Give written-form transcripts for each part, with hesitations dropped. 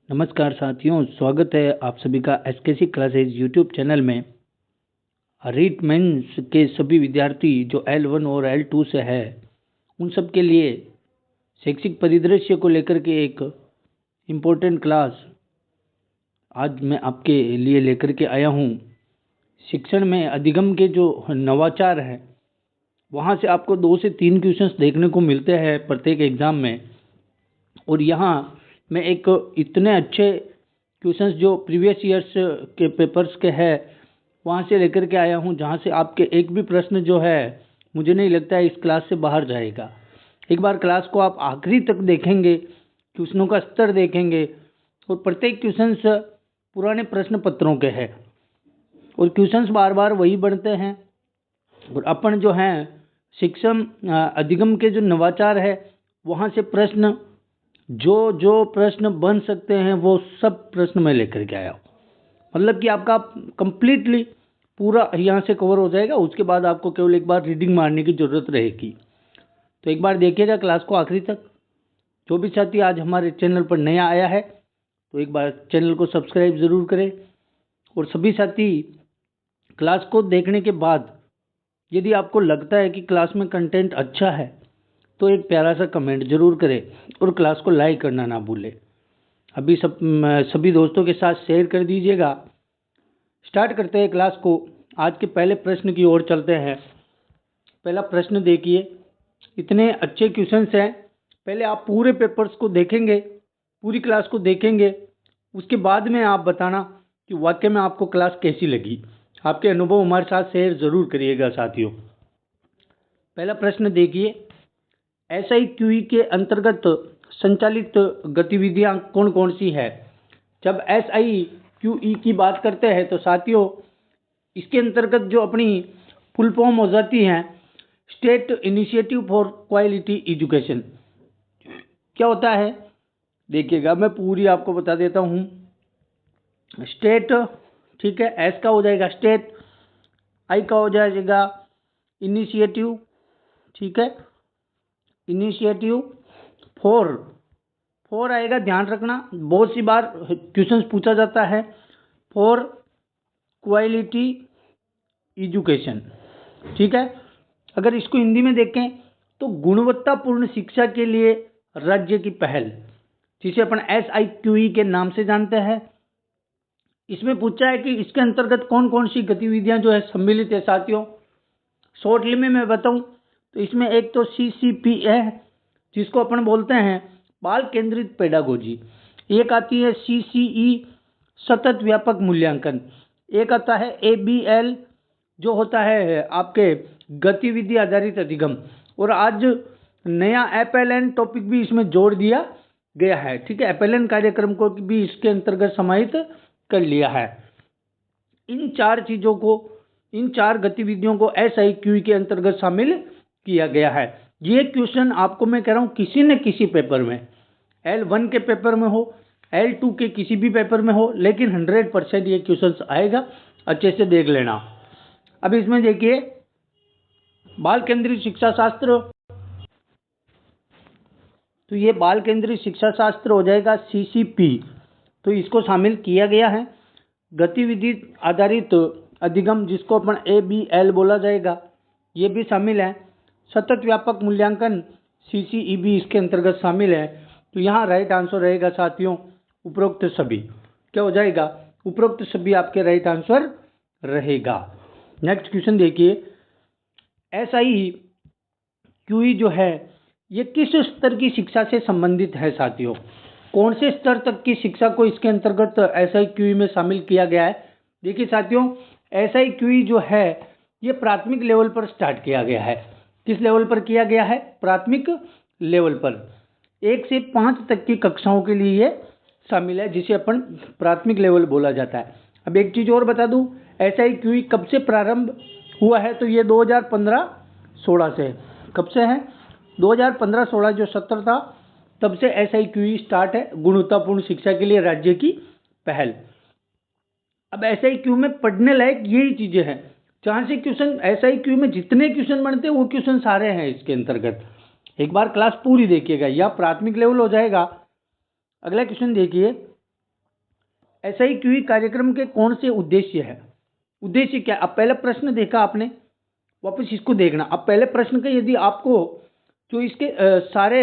नमस्कार साथियों, स्वागत है आप सभी का एसकेसी क्लासेज यूट्यूब चैनल में। रीट मेंस के सभी विद्यार्थी जो L1 और L2 से है उन सब के लिए शैक्षिक परिदृश्य को लेकर के एक इम्पोर्टेंट क्लास आज मैं आपके लिए लेकर के आया हूँ। शिक्षण में अधिगम के जो नवाचार हैं वहाँ से आपको 2 से 3 क्वेश्चंस देखने को मिलते हैं प्रत्येक एग्ज़ाम में। और यहाँ मैं एक इतने अच्छे क्वेश्चंस जो प्रीवियस ईयर्स के पेपर्स के हैं वहाँ से लेकर के आया हूँ, जहाँ से आपके एक भी प्रश्न जो है मुझे नहीं लगता है इस क्लास से बाहर जाएगा। एक बार क्लास को आप आखिरी तक देखेंगे, क्वेश्चनों का स्तर देखेंगे और प्रत्येक क्वेश्चंस पुराने प्रश्न पत्रों के हैं और क्वेश्चंस बार बार वही बनते हैं। और अपन जो हैं शिक्षण अधिगम के जो नवाचार है वहाँ से प्रश्न जो प्रश्न बन सकते हैं वो सब प्रश्न मैं लेकर के आया हूँ। मतलब कि आपका कंप्लीटली पूरा यहाँ से कवर हो जाएगा। उसके बाद आपको केवल एक बार रीडिंग मारने की ज़रूरत रहेगी। तो एक बार देखिएगा क्लास को आखिरी तक। जो भी साथी आज हमारे चैनल पर नया आया है तो एक बार चैनल को सब्सक्राइब ज़रूर करें। और सभी साथी क्लास को देखने के बाद यदि आपको लगता है कि क्लास में कंटेंट अच्छा है तो एक प्यारा सा कमेंट जरूर करें और क्लास को लाइक करना ना भूलें। अभी सभी दोस्तों के साथ शेयर कर दीजिएगा। स्टार्ट करते हैं क्लास को। आज के पहले प्रश्न की ओर चलते हैं। पहला प्रश्न देखिए, इतने अच्छे क्वेश्चंस हैं। पहले आप पूरे पेपर्स को देखेंगे, पूरी क्लास को देखेंगे, उसके बाद में आप बताना कि वाकई में आपको क्लास कैसी लगी। आपके अनुभव हमारे साथ शेयर ज़रूर करिएगा साथियों। पहला प्रश्न देखिए, SIQE के अंतर्गत संचालित गतिविधियां कौन कौन सी है। जब SIQE की बात करते हैं तो साथियों इसके अंतर्गत जो अपनी फुल फॉर्म हो जाती हैं state initiative for quality education. क्या होता है देखिएगा, मैं पूरी आपको बता देता हूँ। स्टेट, ठीक है, S का हो जाएगा स्टेट, I का हो जाएगा इनिशिएटिव, ठीक है, इनिशिएटिव फोर आएगा, ध्यान रखना बहुत सी बार क्वेश्चंस पूछा जाता है। फॉर क्वालिटी एजुकेशन, ठीक है। अगर इसको हिंदी में देखें तो गुणवत्तापूर्ण शिक्षा के लिए राज्य की पहल, जिसे अपन SIQE के नाम से जानते हैं। इसमें पूछा है कि इसके अंतर्गत कौन कौन सी गतिविधियां जो है सम्मिलित है साथियों। शॉर्टली में मैं बताऊं तो इसमें एक तो CCP है जिसको अपन बोलते हैं बाल केंद्रित पेडागोजी। एक आती है CCE सतत व्यापक मूल्यांकन। एक आता है ABL जो होता है आपके गतिविधि आधारित अधिगम। और आज नया FLN टॉपिक भी इसमें जोड़ दिया गया है, ठीक है। FLN कार्यक्रम को भी इसके अंतर्गत समाहित कर लिया है। इन चार चीज़ों को, इन चार गतिविधियों को SIQE के अंतर्गत शामिल किया गया है। ये क्वेश्चन आपको मैं कह रहा हूँ किसी न किसी पेपर में, L1 के पेपर में हो, L2 के किसी भी पेपर में हो, लेकिन 100% ये क्वेश्चन आएगा। अच्छे से देख लेना। अब इसमें देखिए बाल केंद्रित शिक्षा शास्त्र, तो ये बाल केंद्रित शिक्षा शास्त्र हो जाएगा CCP, तो इसको शामिल किया गया है। गतिविधि आधारित अधिगम जिसको अपन ABL बोला जाएगा ये भी शामिल है। सतत व्यापक मूल्यांकन CCE भी इसके अंतर्गत शामिल है। तो यहाँ राइट आंसर रहेगा साथियों उपरोक्त सभी। क्या हो जाएगा, उपरोक्त सभी आपके राइट आंसर रहेगा। नेक्स्ट क्वेश्चन देखिए, SIQE जो है ये किस स्तर की शिक्षा से संबंधित है साथियों। कौन से स्तर तक की शिक्षा को इसके अंतर्गत SIQE में शामिल किया गया है। देखिए साथियों SIQE जो है ये प्राथमिक लेवल पर स्टार्ट किया गया है। किस लेवल पर किया गया है, प्राथमिक लेवल पर। 1 से 5 तक की कक्षाओं के लिए ये शामिल है, जिसे अपन प्राथमिक लेवल बोला जाता है। अब एक चीज़ और बता दूं, SIQE कब से प्रारंभ हुआ है तो ये 2015-16 से। कब से है, 2015-16 जो सत्र था तब से SIQE स्टार्ट है, गुणवत्तापूर्ण शिक्षा के लिए राज्य की पहल। अब SIQE में पढ़ने लायक यही चीज़ें हैं जहाँ से क्वेश्चन, SIQE में जितने क्वेश्चन बनते हैं वो क्वेश्चन सारे हैं इसके अंतर्गत। एक बार क्लास पूरी देखिएगा, या प्राथमिक लेवल हो जाएगा। अगला क्वेश्चन देखिए, SIQE कार्यक्रम के कौन से उद्देश्य है? उद्देश्य क्या? अब पहला प्रश्न देखा आपने, वापस इसको देखना। अब पहले प्रश्न का यदि आपको जो इसके सारे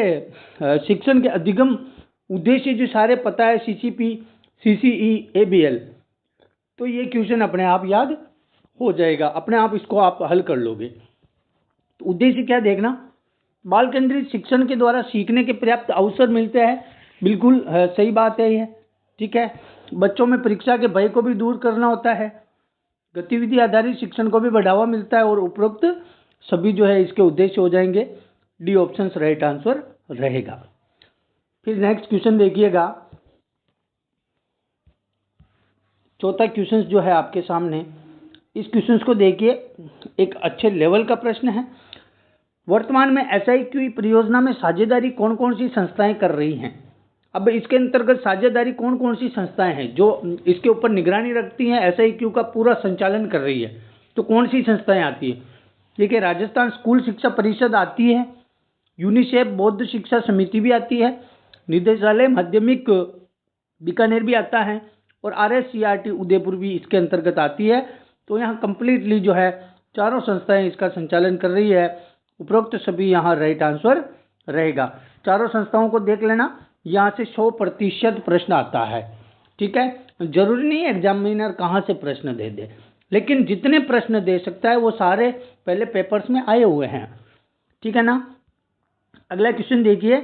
शिक्षण के अधिगम उद्देश्य जो सारे पता है, CCP, CCE, ABL, तो ये क्वेश्चन अपने आप याद हो जाएगा, अपने आप इसको आप हल कर लोगे। तो उद्देश्य क्या देखना, बाल केंद्रित शिक्षण के द्वारा सीखने के पर्याप्त अवसर मिलते हैं, बिल्कुल सही बात है ये, ठीक है। बच्चों में परीक्षा के भय को भी दूर करना होता है, गतिविधि आधारित शिक्षण को भी बढ़ावा मिलता है, और उपरोक्त सभी जो है इसके उद्देश्य हो जाएंगे। डी ऑप्शन राइट आंसर रहेगा। फिर नेक्स्ट क्वेश्चन देखिएगा, चौथा क्वेश्चन जो है आपके सामने, इस क्वेश्चन को देखिए, एक अच्छे लेवल का प्रश्न है। वर्तमान में SIQE परियोजना में साझेदारी कौन कौन सी संस्थाएं कर रही हैं? अब इसके अंतर्गत साझेदारी कौन कौन सी संस्थाएं हैं जो इसके ऊपर निगरानी रखती हैं, SIQE का पूरा संचालन कर रही है? तो कौन सी संस्थाएं आती है? देखिए, राजस्थान स्कूल शिक्षा परिषद आती है, यूनिसेफ बौद्ध शिक्षा समिति भी आती है, निदेशालय माध्यमिक बीकानेर भी आता है, और RSCRT उदयपुर भी इसके अंतर्गत आती है। तो यहाँ कंप्लीटली जो है चारों संस्थाएं इसका संचालन कर रही है। उपरोक्त सभी यहाँ राइट आंसर रहेगा। चारों संस्थाओं को देख लेना, यहाँ से 100% प्रश्न आता है, ठीक है। जरूरी नहीं है एग्जामिनर कहाँ से प्रश्न दे दे, लेकिन जितने प्रश्न दे सकता है वो सारे पहले पेपर्स में आए हुए हैं, ठीक है ना। अगला क्वेश्चन देखिए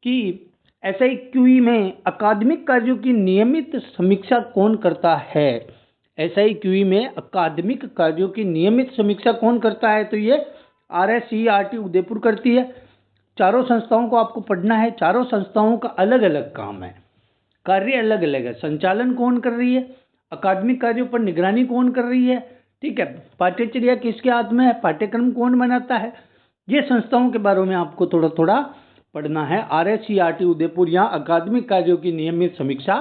कि SIQE में अकादमिक कार्यों की नियमित समीक्षा कौन करता है? SIQE में अकादमिक कार्यों की नियमित समीक्षा कौन करता है? तो ये RSCRT उदयपुर करती है। चारों संस्थाओं को आपको पढ़ना है, चारों संस्थाओं का अलग अलग काम है, कार्य अलग अलग है। संचालन कौन कर रही है, अकादमिक कार्यों पर निगरानी कौन कर रही है, ठीक है। पाठ्यचर्या किसके हाथ में है, पाठ्यक्रम कौन बनाता है, ये संस्थाओं के बारे में आपको थोड़ा थोड़ा पढ़ना है। RSCRT उदयपुर यहाँ अकादमिक कार्यों की नियमित समीक्षा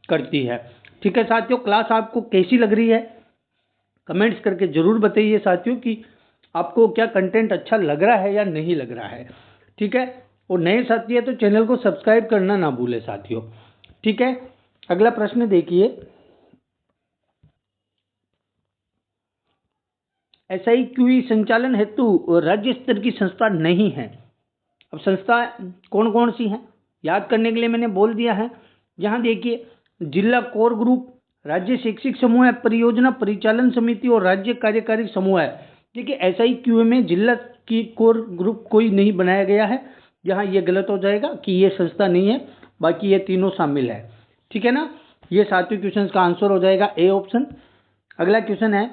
करती है, ठीक है साथियों। क्लास आपको कैसी लग रही है कमेंट्स करके जरूर बताइए साथियों कि आपको क्या कंटेंट अच्छा लग रहा है या नहीं लग रहा है, ठीक है। और नए साथी है तो चैनल को सब्सक्राइब करना ना भूले साथियों, ठीक है। अगला प्रश्न देखिए, SIQE संचालन हेतु राज्य स्तर की संस्था नहीं है। अब संस्था कौन कौन सी हैं याद करने के लिए मैंने बोल दिया है। यहाँ देखिए, जिला कोर ग्रुप, राज्य शैक्षिक समूह है, परियोजना परिचालन समिति और राज्य कार्यकारी समूह है। देखिए, SIQE में जिला की कोर ग्रुप कोई नहीं बनाया गया है, यहाँ ये गलत हो जाएगा कि ये संस्था नहीं है, बाकी ये तीनों शामिल है, ठीक है ना। ये सातवें क्वेश्चन का आंसर हो जाएगा ए ऑप्शन। अगला क्वेश्चन है,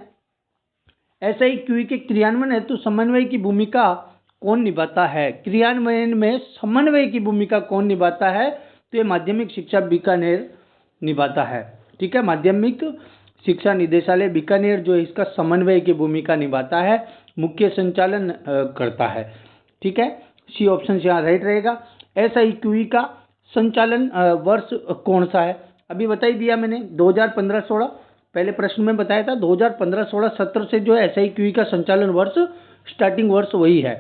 SIQE के क्रियान्वयन हेतु समन्वय की भूमिका कौन निभाता है? क्रियान्वयन में समन्वय की भूमिका कौन निभाता है? तो ये माध्यमिक शिक्षा बीकानेर निभाता है, ठीक है। माध्यमिक शिक्षा निदेशालय बीकानेर जो इसका समन्वय की भूमिका निभाता है, मुख्य संचालन करता है, ठीक है। सी ऑप्शन यहाँ राइट रहेगा। SIQE का संचालन वर्ष कौन सा है? अभी बता ही दिया मैंने, 2015-16 पहले प्रश्न में बताया था। 2015-16 सत्र से जो है SIQE का संचालन वर्ष, स्टार्टिंग वर्ष वही है,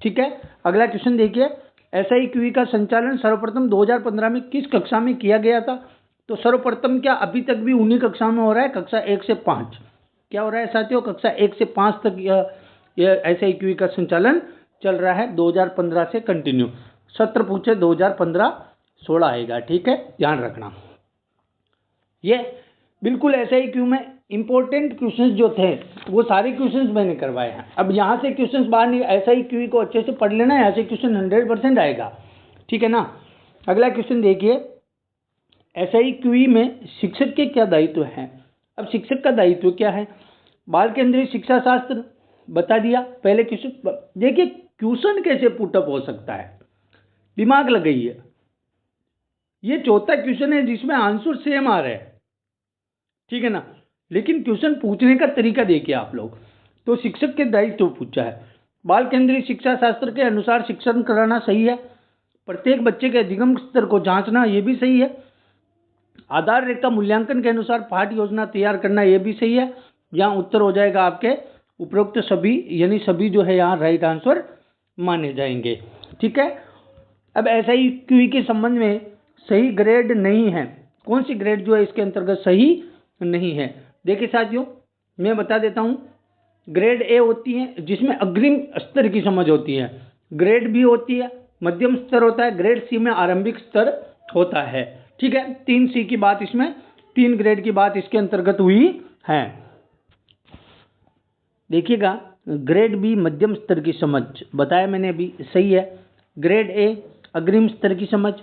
ठीक है। अगला क्वेश्चन देखिए, SIQE का संचालन सर्वप्रथम 2015 में किस कक्षा में किया गया था? तो सर्वप्रथम क्या अभी तक भी उन्हीं कक्षा में हो रहा है, कक्षा 1 से 5। क्या हो रहा है साथियों? कक्षा 1 से 5 तक यह SIQE का संचालन चल रहा है, 2015 से कंटिन्यू। सत्र पूछे 2015-16 आएगा, ठीक है, ध्यान रखना। ये बिल्कुल SIQE में इंपॉर्टेंट क्वेश्चंस जो थे वो सारे क्वेश्चंस मैंने करवाए हैं। अब यहाँ से क्वेश्चंस बाहर नहीं, SIQE को अच्छे से पढ़ लेना, यहाँ से क्वेश्चन 100% आएगा, ठीक है ना। अगला क्वेश्चन देखिए, SIQE में शिक्षक के क्या दायित्व हैं? अब शिक्षक का दायित्व क्या है? बाल केंद्रीय शिक्षा शास्त्र बता दिया पहले क्वेश्चन। देखिए, क्वेश्चन कैसे पुटअप हो सकता है, दिमाग लगाइए। ये चौथा क्वेश्चन है जिसमें आंसर सेम आ रहा है, ठीक है ना, लेकिन क्वेश्चन पूछने का तरीका देखिए आप लोग। तो शिक्षक के दायित्व पूछा है, बाल केंद्रीय शिक्षा शास्त्र के अनुसार शिक्षण कराना सही है, प्रत्येक बच्चे के अधिगम स्तर को जांचना ये भी सही है, आधार रेखा मूल्यांकन के अनुसार पाठ योजना तैयार करना ये भी सही है। यहाँ उत्तर हो जाएगा आपके उपरोक्त सभी, यानी सभी जो है यहाँ राइट आंसर माने जाएंगे, ठीक है। अब SIQE के संबंध में सही ग्रेड नहीं है, कौन सी ग्रेड जो है इसके अंतर्गत सही नहीं है। देखिए साथियों, मैं बता देता हूँ। ग्रेड ए होती है जिसमें अग्रिम स्तर की समझ होती है, ग्रेड बी होती है मध्यम स्तर होता है, ग्रेड सी में आरंभिक स्तर होता है। ठीक है, 3C की बात इसमें, 3 ग्रेड की बात इसके अंतर्गत हुई है। देखिएगा, ग्रेड बी मध्यम स्तर की समझ बताया मैंने अभी, सही है। ग्रेड ए अग्रिम स्तर की समझ,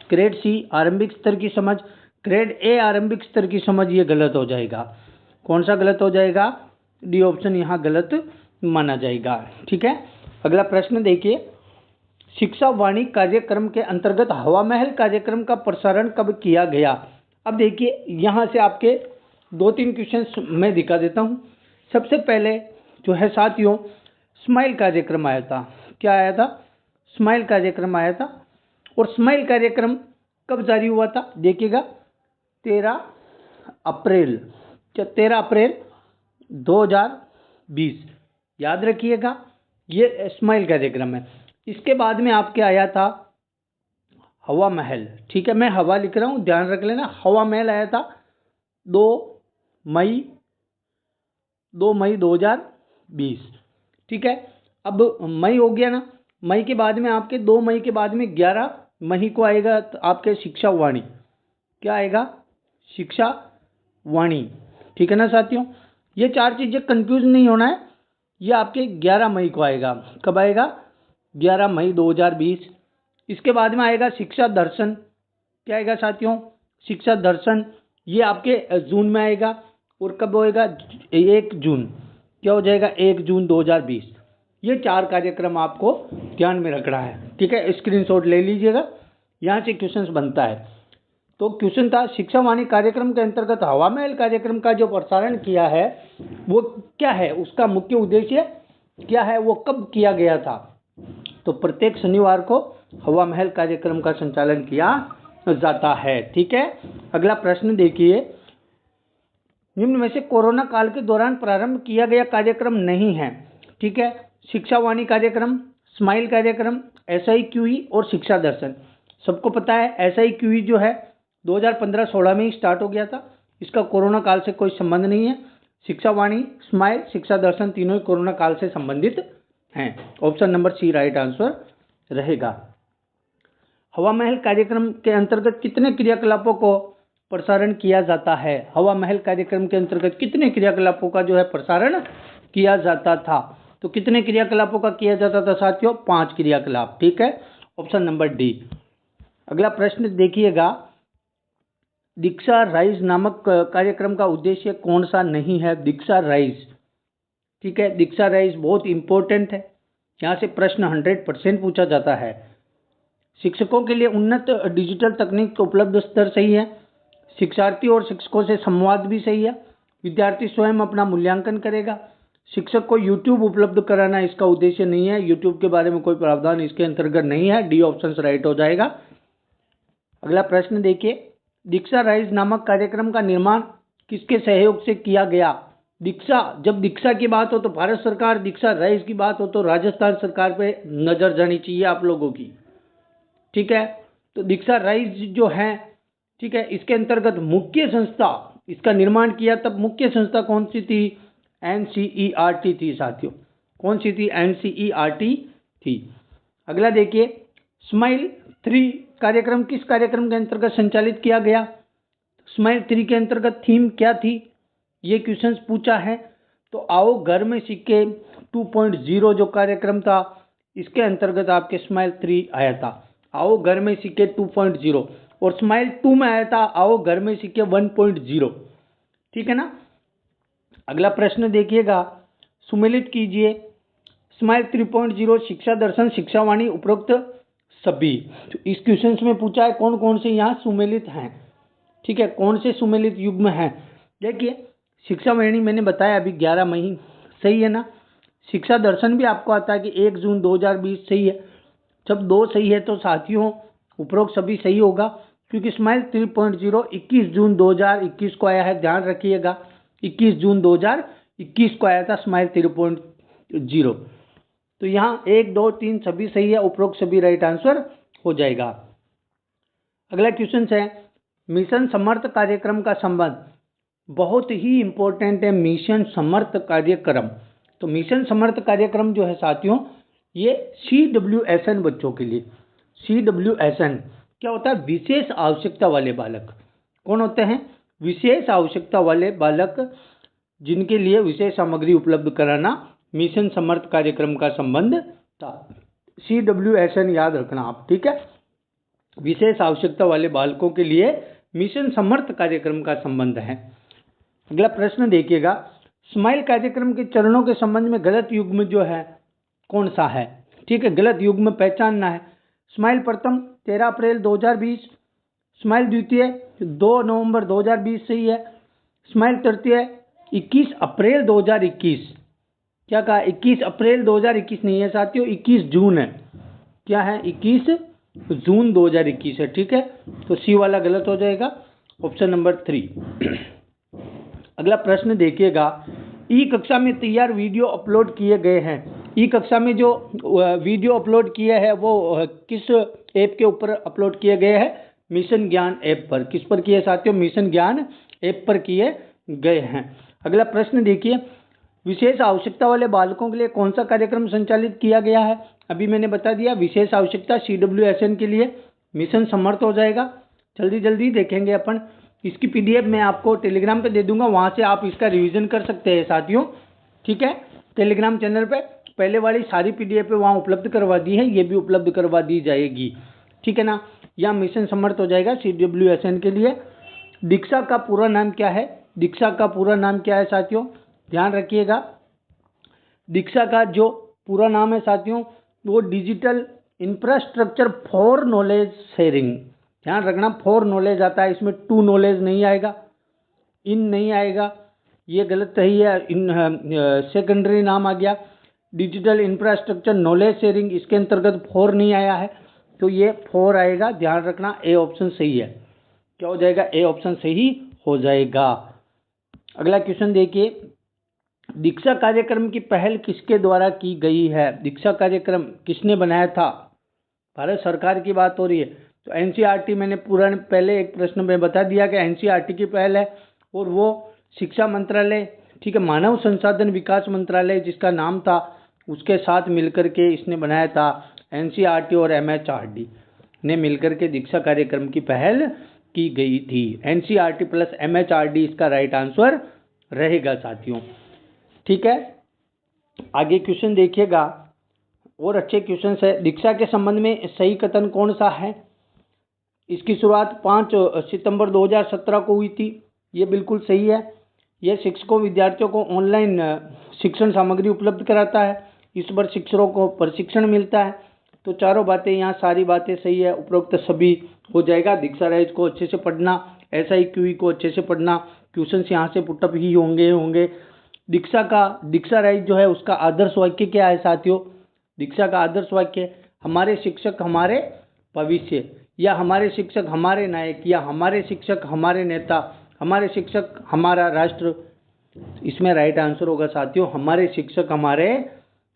ग्रेड सी आरंभिक स्तर की समझ, ग्रेड ए आरंभिक स्तर की समझ, ये गलत हो जाएगा। कौन सा गलत हो जाएगा? डी ऑप्शन यहाँ गलत माना जाएगा। ठीक है, अगला प्रश्न देखिए, शिक्षा वाणी कार्यक्रम के अंतर्गत हवा महल कार्यक्रम का प्रसारण कब किया गया? अब देखिए, यहाँ से आपके 2-3 क्वेश्चंस मैं दिखा देता हूँ। सबसे पहले जो है साथियों, स्माइल कार्यक्रम आया था। क्या आया था? स्माइल कार्यक्रम आया था। और स्माइल कार्यक्रम कब जारी हुआ था? देखिएगा, 13 अप्रैल 2020। याद रखिएगा, ये स्माइल कार्यक्रम है। इसके बाद में आपके आया था हवा महल। ठीक है, मैं हवा लिख रहा हूँ, ध्यान रख लेना। हवा महल आया था 2 मई 2020। ठीक है, अब मई हो गया ना, मई के बाद में आपके 2 मई के बाद में 11 मई को आएगा आपके शिक्षा वाणी। क्या आएगा? शिक्षा वाणी। ठीक है ना साथियों, ये 4 चीज़ें कंफ्यूज नहीं होना है। ये आपके 11 मई को आएगा। कब आएगा? 11 मई 2020। इसके बाद में आएगा शिक्षा दर्शन। क्या आएगा साथियों? शिक्षा दर्शन, ये आपके जून में आएगा। और कब होएगा? 1 जून। क्या हो जाएगा? 1 जून 2020। ये 4 कार्यक्रम आपको ध्यान में रखना है। ठीक है, स्क्रीनशॉट ले लीजिएगा, यहाँ से क्वेश्चन बनता है। तो क्वेश्चन था, शिक्षा वाणी कार्यक्रम के अंतर्गत हवा महल कार्यक्रम का जो प्रसारण किया है वो क्या है, उसका मुख्य उद्देश्य क्या है, वो कब किया गया था? तो प्रत्येक शनिवार को हवा महल कार्यक्रम का संचालन किया जाता है। ठीक है, अगला प्रश्न देखिए, निम्न में से कोरोना काल के दौरान प्रारंभ किया गया कार्यक्रम नहीं है। ठीक है, शिक्षा वाणी कार्यक्रम, स्माइल कार्यक्रम, SIQE और शिक्षा दर्शन। सबको पता है SIQE जो है 2015-16 में ही स्टार्ट हो गया था। इसका कोरोना काल से कोई संबंध नहीं है। शिक्षा वाणी, स्माइल, शिक्षा दर्शन तीनों ही कोरोना काल से संबंधित हैं। Option number C right answer रहेगा। हवा महल कार्यक्रम के अंतर्गत कितने क्रियाकलापों को प्रसारण किया जाता है? हवा महल कार्यक्रम के अंतर्गत कितने क्रियाकलापों का जो है प्रसारण किया जाता था? तो कितने क्रियाकलापों का किया जाता था साथियों? 5 क्रियाकलाप। ठीक है, ऑप्शन नंबर डी। अगला प्रश्न देखिएगा, दीक्षा राइज नामक कार्यक्रम का उद्देश्य कौन सा नहीं है? दीक्षा राइज। ठीक है, दीक्षा राइज बहुत इंपॉर्टेंट है, यहाँ से प्रश्न 100% पूछा जाता है। शिक्षकों के लिए उन्नत डिजिटल तकनीक उपलब्ध स्तर सही है, शिक्षार्थी और शिक्षकों से संवाद भी सही है, विद्यार्थी स्वयं अपना मूल्यांकन करेगा, शिक्षक को यूट्यूब उपलब्ध कराना इसका उद्देश्य नहीं है, यूट्यूब के बारे में कोई प्रावधान इसके अंतर्गत नहीं है। डी ऑप्शन राइट हो जाएगा। अगला प्रश्न देखिए, दीक्षा राइज नामक कार्यक्रम का निर्माण किसके सहयोग से किया गया? दीक्षा, जब दीक्षा की बात हो तो भारत सरकार, दीक्षा राइज की बात हो तो राजस्थान सरकार पे नजर जानी चाहिए आप लोगों की। ठीक है, तो दीक्षा राइज जो है, ठीक है, इसके अंतर्गत मुख्य संस्था, इसका निर्माण किया तब मुख्य संस्था कौन सी थी? NCERT थी साथियों। कौन सी थी? NCERT थी। अगला देखिए, स्माइल 3 कार्यक्रम किस कार्यक्रम के अंतर्गत संचालित किया गया? स्माइल 3 के अंतर्गत थीम क्या थी? ये क्वेश्चंस पूछा है। तो आओ घर में सीखे 2.0 जो कार्यक्रम था, इसके अंतर्गत आपके स्माइल 3 आया था। आओ घर में सीखे 2.0, और स्माइल 2 में आया था आओ घर में सीखे 1.0। ठीक है ना। अगला प्रश्न देखिएगा, सुमेलित कीजिए स्माइल 3.0, शिक्षा दर्शन, शिक्षा वाणी, उपरोक्त सभी। तो इस क्वेश्चन में पूछा है कौन कौन से यहाँ सुमेलित हैं। ठीक है, कौन से सुमेलित युग्म हैं? देखिए, शिक्षा वाणी मैंने बताया अभी 11 मई, सही है ना। शिक्षा दर्शन भी आपको आता है कि 1 जून 2020, सही है। जब 2 सही है तो साथियों उपरोक्त सभी सही होगा, क्योंकि स्माइल 3.0 21 जून 2021 को आया है। ध्यान रखिएगा, 21 जून 2021 को आया था स्माइल 3.0। तो यहाँ 1, 2, 3 सभी सही है, उपरोक्त सभी राइट आंसर हो जाएगा। अगला क्वेश्चन है, मिशन समर्थ कार्यक्रम का संबंध बहुत ही इम्पोर्टेंट है। मिशन समर्थ कार्यक्रम, तो मिशन समर्थ कार्यक्रम जो है साथियों, ये CWSN बच्चों के लिए। CWSN क्या होता है? विशेष आवश्यकता वाले बालक। कौन होते हैं? विशेष आवश्यकता वाले बालक, जिनके लिए विशेष सामग्री उपलब्ध कराना मिशन समर्थ कार्यक्रम का संबंध था। CWSN याद रखना आप, ठीक है। विशेष आवश्यकता वाले बालकों के लिए मिशन समर्थ कार्यक्रम का संबंध है। अगला प्रश्न देखिएगा, स्माइल कार्यक्रम के चरणों के संबंध में गलत युग्म जो है कौन सा है? ठीक है, गलत युग्म पहचानना है। स्माइल प्रथम 13 अप्रैल 2020, स्माइल द्वितीय 2 नवंबर 2020 सही है। स्माइल तृतीय 21 अप्रैल 2021। क्या कहा? 21 अप्रैल 2021 नहीं है साथियों, 21 जून है। क्या है? 21 जून 2021 है, ठीक है। तो सी वाला गलत हो जाएगा, ऑप्शन नंबर 3। अगला प्रश्न देखिएगा, ई कक्षा में तैयार वीडियो अपलोड किए गए हैं। ई कक्षा में जो वीडियो अपलोड किए हैं वो किस ऐप के ऊपर अपलोड किए गए हैं? मिशन ज्ञान ऐप पर। किस पर किए साथियों? मिशन ज्ञान ऐप पर किए गए हैं। अगला प्रश्न देखिए, विशेष आवश्यकता वाले बालकों के लिए कौन सा कार्यक्रम संचालित किया गया है? अभी मैंने बता दिया, विशेष आवश्यकता CWSN के लिए मिशन समर्थ हो जाएगा। जल्दी जल्दी देखेंगे अपन। इसकी PDF मैं आपको टेलीग्राम पे दे दूंगा, वहाँ से आप इसका रिवीजन कर सकते हैं साथियों, ठीक है। टेलीग्राम चैनल पे पहले वाली सारी PDF वहाँ उपलब्ध करवा दी है, ये भी उपलब्ध करवा दी जाएगी, ठीक है ना। या मिशन समर्थ हो जाएगा CWSN के लिए। दीक्षा का पूरा नाम क्या है? दीक्षा का पूरा नाम क्या है साथियों? ध्यान रखिएगा, दीक्षा का जो पूरा नाम है साथियों वो digital infrastructure for knowledge sharing. ध्यान रखना, फॉर नॉलेज आता है, इसमें टू नॉलेज नहीं आएगा, इन नहीं आएगा, ये गलत ही है। इन सेकेंडरी नाम आ गया। डिजिटल इंफ्रास्ट्रक्चर नॉलेज शेयरिंग, इसके अंतर्गत फॉर नहीं आया है, तो ये फॉर आएगा। ध्यान रखना, ए ऑप्शन सही है। क्या हो जाएगा? ए ऑप्शन सही हो जाएगा। अगला क्वेश्चन देखिए, दीक्षा कार्यक्रम की पहल किसके द्वारा की गई है? दीक्षा कार्यक्रम किसने बनाया था? भारत सरकार की बात हो रही है, तो NCERT मैंने पहले एक प्रश्न में बता दिया कि NCERT की पहल है, और वो शिक्षा मंत्रालय, ठीक है, मानव संसाधन विकास मंत्रालय जिसका नाम था, उसके साथ मिलकर के इसने बनाया था। NCERT और MHRD ने मिलकर के दीक्षा कार्यक्रम की पहल की गई थी। NCERT प्लस MHRD इसका राइट आंसर रहेगा साथियों, ठीक है। आगे क्वेश्चन देखिएगा, और अच्छे क्वेश्चन है। दीक्षा के संबंध में सही कथन कौन सा है? इसकी शुरुआत 5 सितंबर 2017 को हुई थी, ये बिल्कुल सही है। यह शिक्षकों विद्यार्थियों को ऑनलाइन शिक्षण सामग्री उपलब्ध कराता है, इस पर शिक्षकों को प्रशिक्षण मिलता है। तो चारों बातें यहाँ, सारी बातें सही है, उपरोक्त सभी हो जाएगा। दीक्षा राइज को अच्छे से पढ़ना, SIQE को अच्छे से पढ़ना, क्वेश्चन यहाँ से पुटअप ही होंगे। दीक्षा राइज जो है उसका आदर्श वाक्य क्या है साथियों? दीक्षा का आदर्श वाक्य, हमारे शिक्षक हमारे भविष्य, या हमारे शिक्षक हमारे नायक, या हमारे शिक्षक हमारे नेता, हमारे शिक्षक हमारा राष्ट्र। इसमें राइट आंसर होगा साथियों, हमारे शिक्षक हमारे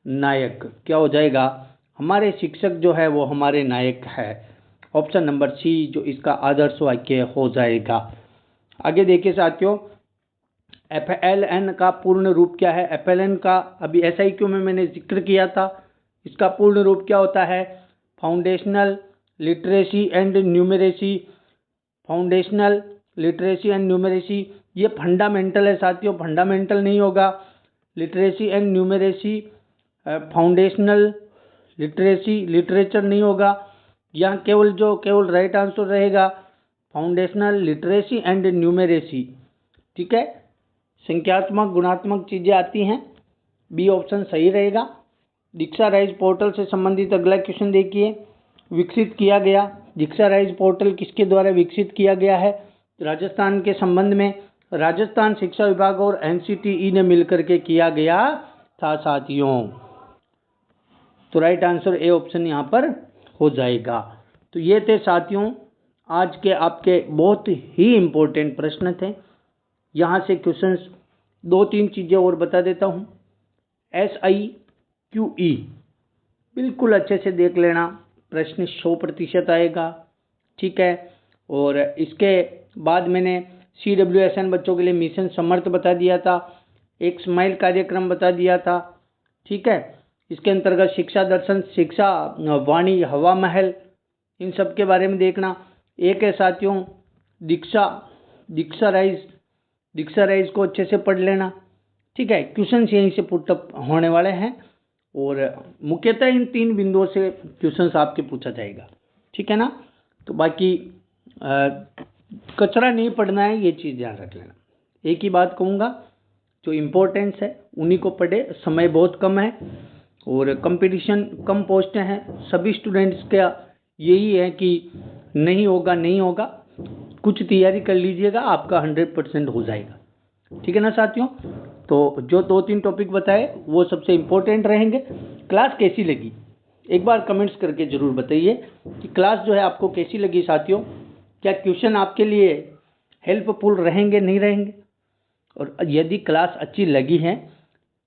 नायक। क्या हो जाएगा? हमारे शिक्षक जो है वो हमारे नायक है। ऑप्शन नंबर सी जो इसका आदर्श वाक्य हो जाएगा। आगे देखिए साथियों, FLN का पूर्ण रूप क्या है? FLN का अभी SIQ में मैंने जिक्र किया था, इसका पूर्ण रूप क्या होता है? Foundational literacy and numeracy. Foundational literacy and numeracy, ये फंडामेंटल है साथियों, फंडामेंटल नहीं होगा। Literacy and numeracy, foundational literacy, literature नहीं होगा। यहाँ केवल राइट आंसर रहेगा फाउंडेशनल लिटरेसी एंड न्यूमरेसी, ठीक है। संख्यात्मक गुणात्मक चीज़ें आती हैं, बी ऑप्शन सही रहेगा। दीक्षा राइज पोर्टल से संबंधित अगला क्वेश्चन देखिए, विकसित किया गया। दीक्षा राइज पोर्टल किसके द्वारा विकसित किया गया है? राजस्थान के संबंध में राजस्थान शिक्षा विभाग और NCTE ने मिलकर के किया गया था साथियों। तो राइट आंसर ए ऑप्शन यहाँ पर हो जाएगा। तो ये थे साथियों आज के आपके बहुत ही इम्पोर्टेंट प्रश्न थे। यहाँ से क्वेश्चंस 2-3 चीज़ें और बता देता हूँ। SIQE बिल्कुल अच्छे से देख लेना, प्रश्न 100% आएगा, ठीक है। और इसके बाद मैंने CWSN बच्चों के लिए मिशन समर्थ बता दिया था, एक स्माइल कार्यक्रम बता दिया था, ठीक है। इसके अंतर्गत शिक्षा दर्शन, शिक्षा वाणी, हवा महल, इन सब के बारे में देखना। एक है साथियों दीक्षा राइज को अच्छे से पढ़ लेना, ठीक है। क्वेश्चंस यहीं से पुटअप होने वाले हैं और मुख्यतः इन 3 बिंदुओं से क्वेश्चंस आपके पूछा जाएगा, ठीक है ना। तो बाकी कचरा नहीं पढ़ना है, ये चीज़ ध्यान रख लेना। एक ही बात कहूँगा, जो इम्पोर्टेंस है उन्हीं को पढ़े, समय बहुत कम है और कंपटीशन कम पोस्टें हैं। सभी स्टूडेंट्स का यही है कि नहीं होगा, कुछ तैयारी कर लीजिएगा, आपका 100% हो जाएगा, ठीक है ना साथियों। तो जो 2-3 टॉपिक बताए वो सबसे इम्पोर्टेंट रहेंगे। क्लास कैसी लगी एक बार कमेंट्स करके ज़रूर बताइए कि क्लास जो है आपको कैसी लगी साथियों। क्या क्वेश्चन आपके लिए हेल्पफुल रहेंगे, नहीं रहेंगे? और यदि क्लास अच्छी लगी है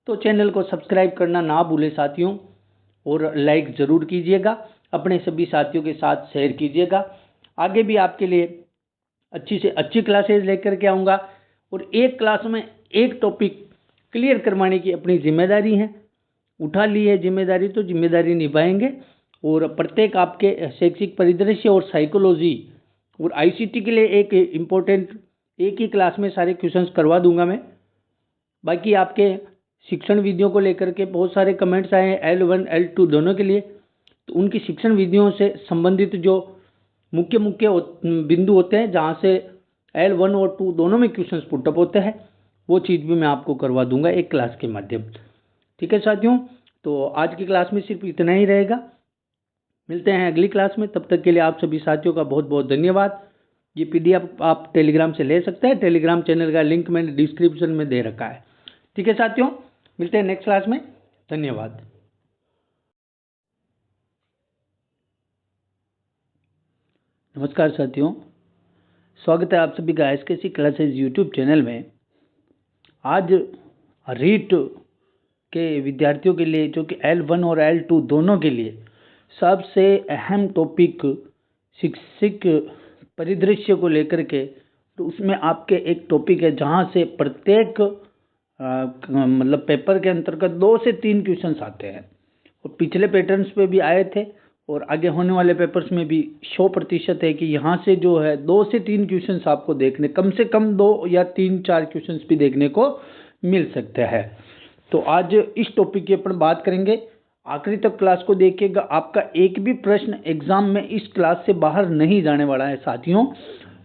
तो चैनल को सब्सक्राइब करना ना भूलें साथियों, और लाइक ज़रूर कीजिएगा, अपने सभी साथियों के साथ शेयर कीजिएगा। आगे भी आपके लिए अच्छी से अच्छी क्लासेज लेकर के आऊँगा और एक क्लास में एक टॉपिक क्लियर करवाने की अपनी जिम्मेदारी है। उठा ली है जिम्मेदारी तो जिम्मेदारी निभाएंगे और प्रत्येक आपके शैक्षिक परिदृश्य और साइकोलॉजी और ICT के लिए एक इम्पोर्टेंट एक ही क्लास में सारे क्वेश्चंस करवा दूंगा मैं। बाकी आपके शिक्षण विधियों को लेकर के बहुत सारे कमेंट्स आए हैं L1 L2 दोनों के लिए, तो उनकी शिक्षण विधियों से संबंधित जो मुख्य बिंदु होते हैं जहाँ से L1 और 2 दोनों में क्वेश्चंस पुटअप होते हैं, वो चीज़ भी मैं आपको करवा दूंगा एक क्लास के माध्यम, ठीक है साथियों। तो आज की क्लास में सिर्फ इतना ही रहेगा, मिलते हैं अगली क्लास में। तब तक के लिए आप सभी साथियों का बहुत बहुत धन्यवाद। ये PDF आप टेलीग्राम से ले सकते हैं, टेलीग्राम चैनल का लिंक मैंने डिस्क्रिप्शन में दे रखा है, ठीक है साथियों। मिलते हैं नेक्स्ट क्लास में, धन्यवाद। नमस्कार साथियों, स्वागत है आप सभी का SKC क्लासेज यूट्यूब चैनल में। आज रीट के विद्यार्थियों के लिए जो कि L1 और L2 दोनों के लिए सबसे अहम टॉपिक शिक्षक परिदृश्य को लेकर के, तो उसमें आपके एक टॉपिक है जहाँ से प्रत्येक मतलब पेपर के अंतर्गत 2 से 3 क्वेश्चंस आते हैं और पिछले पैटर्न्स पे भी आए थे और आगे होने वाले पेपर्स में भी 100% है कि यहाँ से जो है 2 से 3 क्वेश्चंस आपको देखने, कम से कम 2 या 3-4 क्वेश्चंस भी देखने को मिल सकते हैं। तो आज इस टॉपिक की अपन बात करेंगे, आखिरी तक क्लास को देखिएगा। आपका एक भी प्रश्न एग्जाम में इस क्लास से बाहर नहीं जाने वाला है साथियों,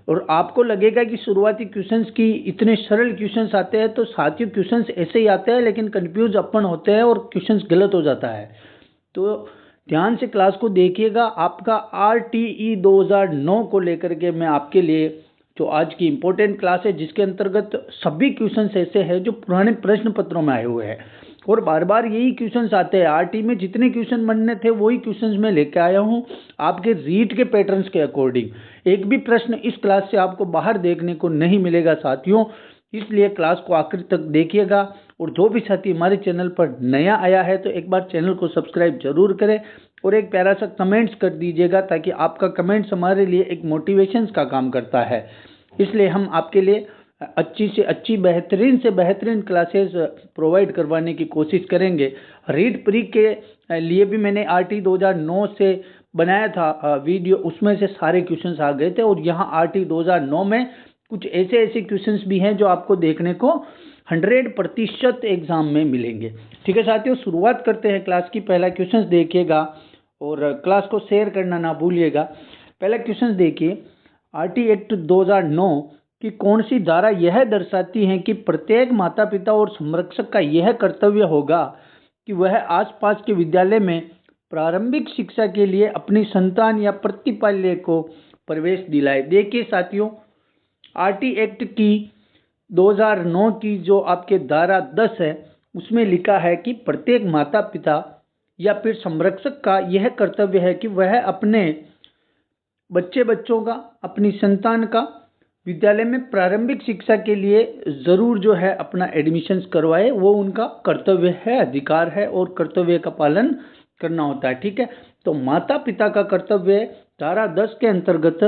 और आपको लगेगा कि शुरुआती क्वेश्चंस की इतने सरल क्वेश्चंस आते हैं, तो साथियों क्वेश्चंस ऐसे ही आते हैं लेकिन कंफ्यूज अपन होते हैं और क्वेश्चंस गलत हो जाता है। तो ध्यान से क्लास को देखिएगा। आपका RTE 2009 को लेकर के मैं आपके लिए जो आज की इम्पोर्टेंट क्लास है, जिसके अंतर्गत सभी क्वेश्चंस ऐसे हैं जो पुराने प्रश्न पत्रों में आए हुए हैं और बार बार यही क्वेश्चंस आते हैं। RT में जितने क्वेश्चन बनने थे वही क्वेश्चंस मैं लेके आया हूँ आपके रीट के पैटर्न्स के अकॉर्डिंग। एक भी प्रश्न इस क्लास से आपको बाहर देखने को नहीं मिलेगा साथियों, इसलिए क्लास को आखिर तक देखिएगा। और जो भी साथी हमारे चैनल पर नया आया है तो एक बार चैनल को सब्सक्राइब जरूर करें और एक प्यारा सा कमेंट्स कर दीजिएगा, ताकि आपका कमेंट्स हमारे लिए एक मोटिवेशन का काम करता है। इसलिए हम आपके लिए अच्छी से अच्छी, बेहतरीन से बेहतरीन क्लासेस प्रोवाइड करवाने की कोशिश करेंगे। रीट प्री के लिए भी मैंने RT 2009 से बनाया था वीडियो, उसमें से सारे क्वेश्चंस आ गए थे और यहाँ RT 2009 में कुछ ऐसे क्वेश्चंस भी हैं जो आपको देखने को 100% एग्जाम में मिलेंगे, ठीक है साथियों। शुरुआत करते हैं क्लास की। पहला क्वेश्चंस देखिएगा और क्लास को शेयर करना ना भूलिएगा। पहला क्वेश्चन देखिए, RT एक्ट 2009 की कौन सी धारा यह दर्शाती है कि प्रत्येक माता पिता और संरक्षक का यह कर्तव्य होगा कि वह आसपास के विद्यालय में प्रारंभिक शिक्षा के लिए अपनी संतान या प्रतिपाल्य को प्रवेश दिलाए। देखिए साथियों, RT एक्ट की 2009 की जो आपके धारा 10 है, उसमें लिखा है कि प्रत्येक माता पिता या फिर संरक्षक का यह कर्तव्य है कि वह अपने बच्चों का, अपनी संतान का विद्यालय में प्रारंभिक शिक्षा के लिए ज़रूर जो है अपना एडमिशन्स करवाए। वो उनका कर्तव्य है, अधिकार है और कर्तव्य का पालन करना होता है, ठीक है। तो माता पिता का कर्तव्य धारा 10 के अंतर्गत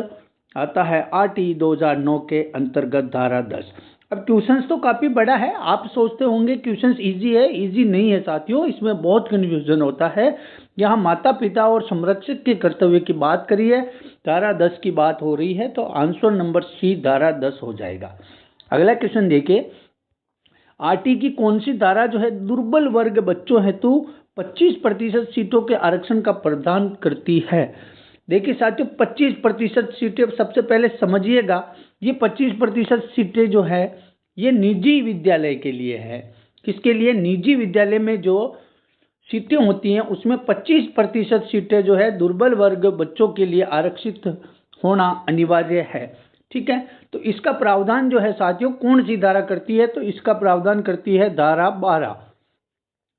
आता है आरटी 2009 के अंतर्गत धारा 10। अब क्वेश्चंस तो काफ़ी बड़ा है, आप सोचते होंगे क्वेश्चंस इजी है, इजी नहीं है साथियों, इसमें बहुत कन्फ्यूजन होता है। यहाँ माता पिता और संरक्षक के कर्तव्य की बात करी है, धारा 10 की बात हो रही है, तो आंसर नंबर सी धारा 10 हो जाएगा। अगला क्वेश्चन देखिए, आरटी की कौन सी धारा जो है दुर्बल वर्ग बच्चों हेतु 25% सीटों के आरक्षण का प्रावधान करती है। देखिए साथियों, 25% सीटें सबसे पहले समझिएगा, ये 25% सीटें जो है ये निजी विद्यालय के लिए है। किसके लिए? निजी विद्यालय में जो सीटें होती हैं उसमें 25% सीटें जो है दुर्बल वर्ग बच्चों के लिए आरक्षित होना अनिवार्य है। ठीक है, तो इसका प्रावधान जो है साथियों कौन सी धारा करती है? तो इसका प्रावधान करती है धारा 12।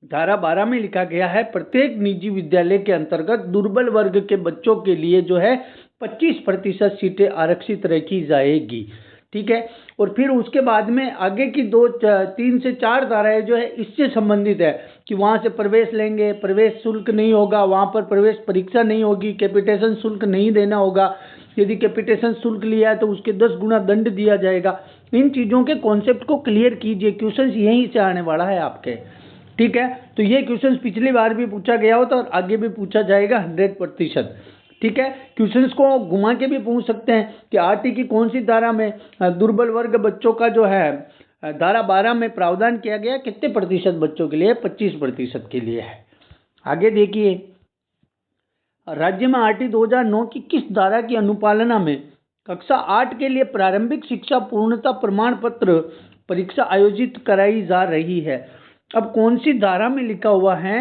धारा 12 में लिखा गया है प्रत्येक निजी विद्यालय के अंतर्गत दुर्बल वर्ग के बच्चों के लिए जो है 25% सीटें आरक्षित रखी जाएगी। ठीक है, और फिर उसके बाद में आगे की 3 से 4 धाराएं जो है इससे संबंधित है कि वहाँ से प्रवेश लेंगे, प्रवेश शुल्क नहीं होगा, वहाँ पर प्रवेश परीक्षा नहीं होगी, कैपिटेशन शुल्क नहीं देना होगा, यदि कैपिटेशन शुल्क लिया है तो उसके 10 गुना दंड दिया जाएगा। इन चीज़ों के कॉन्सेप्ट को क्लियर कीजिए, क्वेश्चन यहीं से आने वाला है आपके। ठीक है, तो ये क्वेश्चन पिछली बार भी पूछा गया होता और आगे भी पूछा जाएगा 100%। ठीक है, क्वेश्चंस को घुमा के भी पूछ सकते हैं कि आरटी की कौन सी धारा में दुर्बल वर्ग बच्चों का जो है धारा 12 में प्रावधान किया गया, कितने प्रतिशत बच्चों के लिए? 25% के लिए है। आगे देखिए, राज्य में आरटी 2009 की किस धारा की अनुपालना में कक्षा 8 के लिए प्रारंभिक शिक्षा पूर्णता प्रमाण पत्र परीक्षा आयोजित कराई जा रही है? अब कौन सी धारा में लिखा हुआ है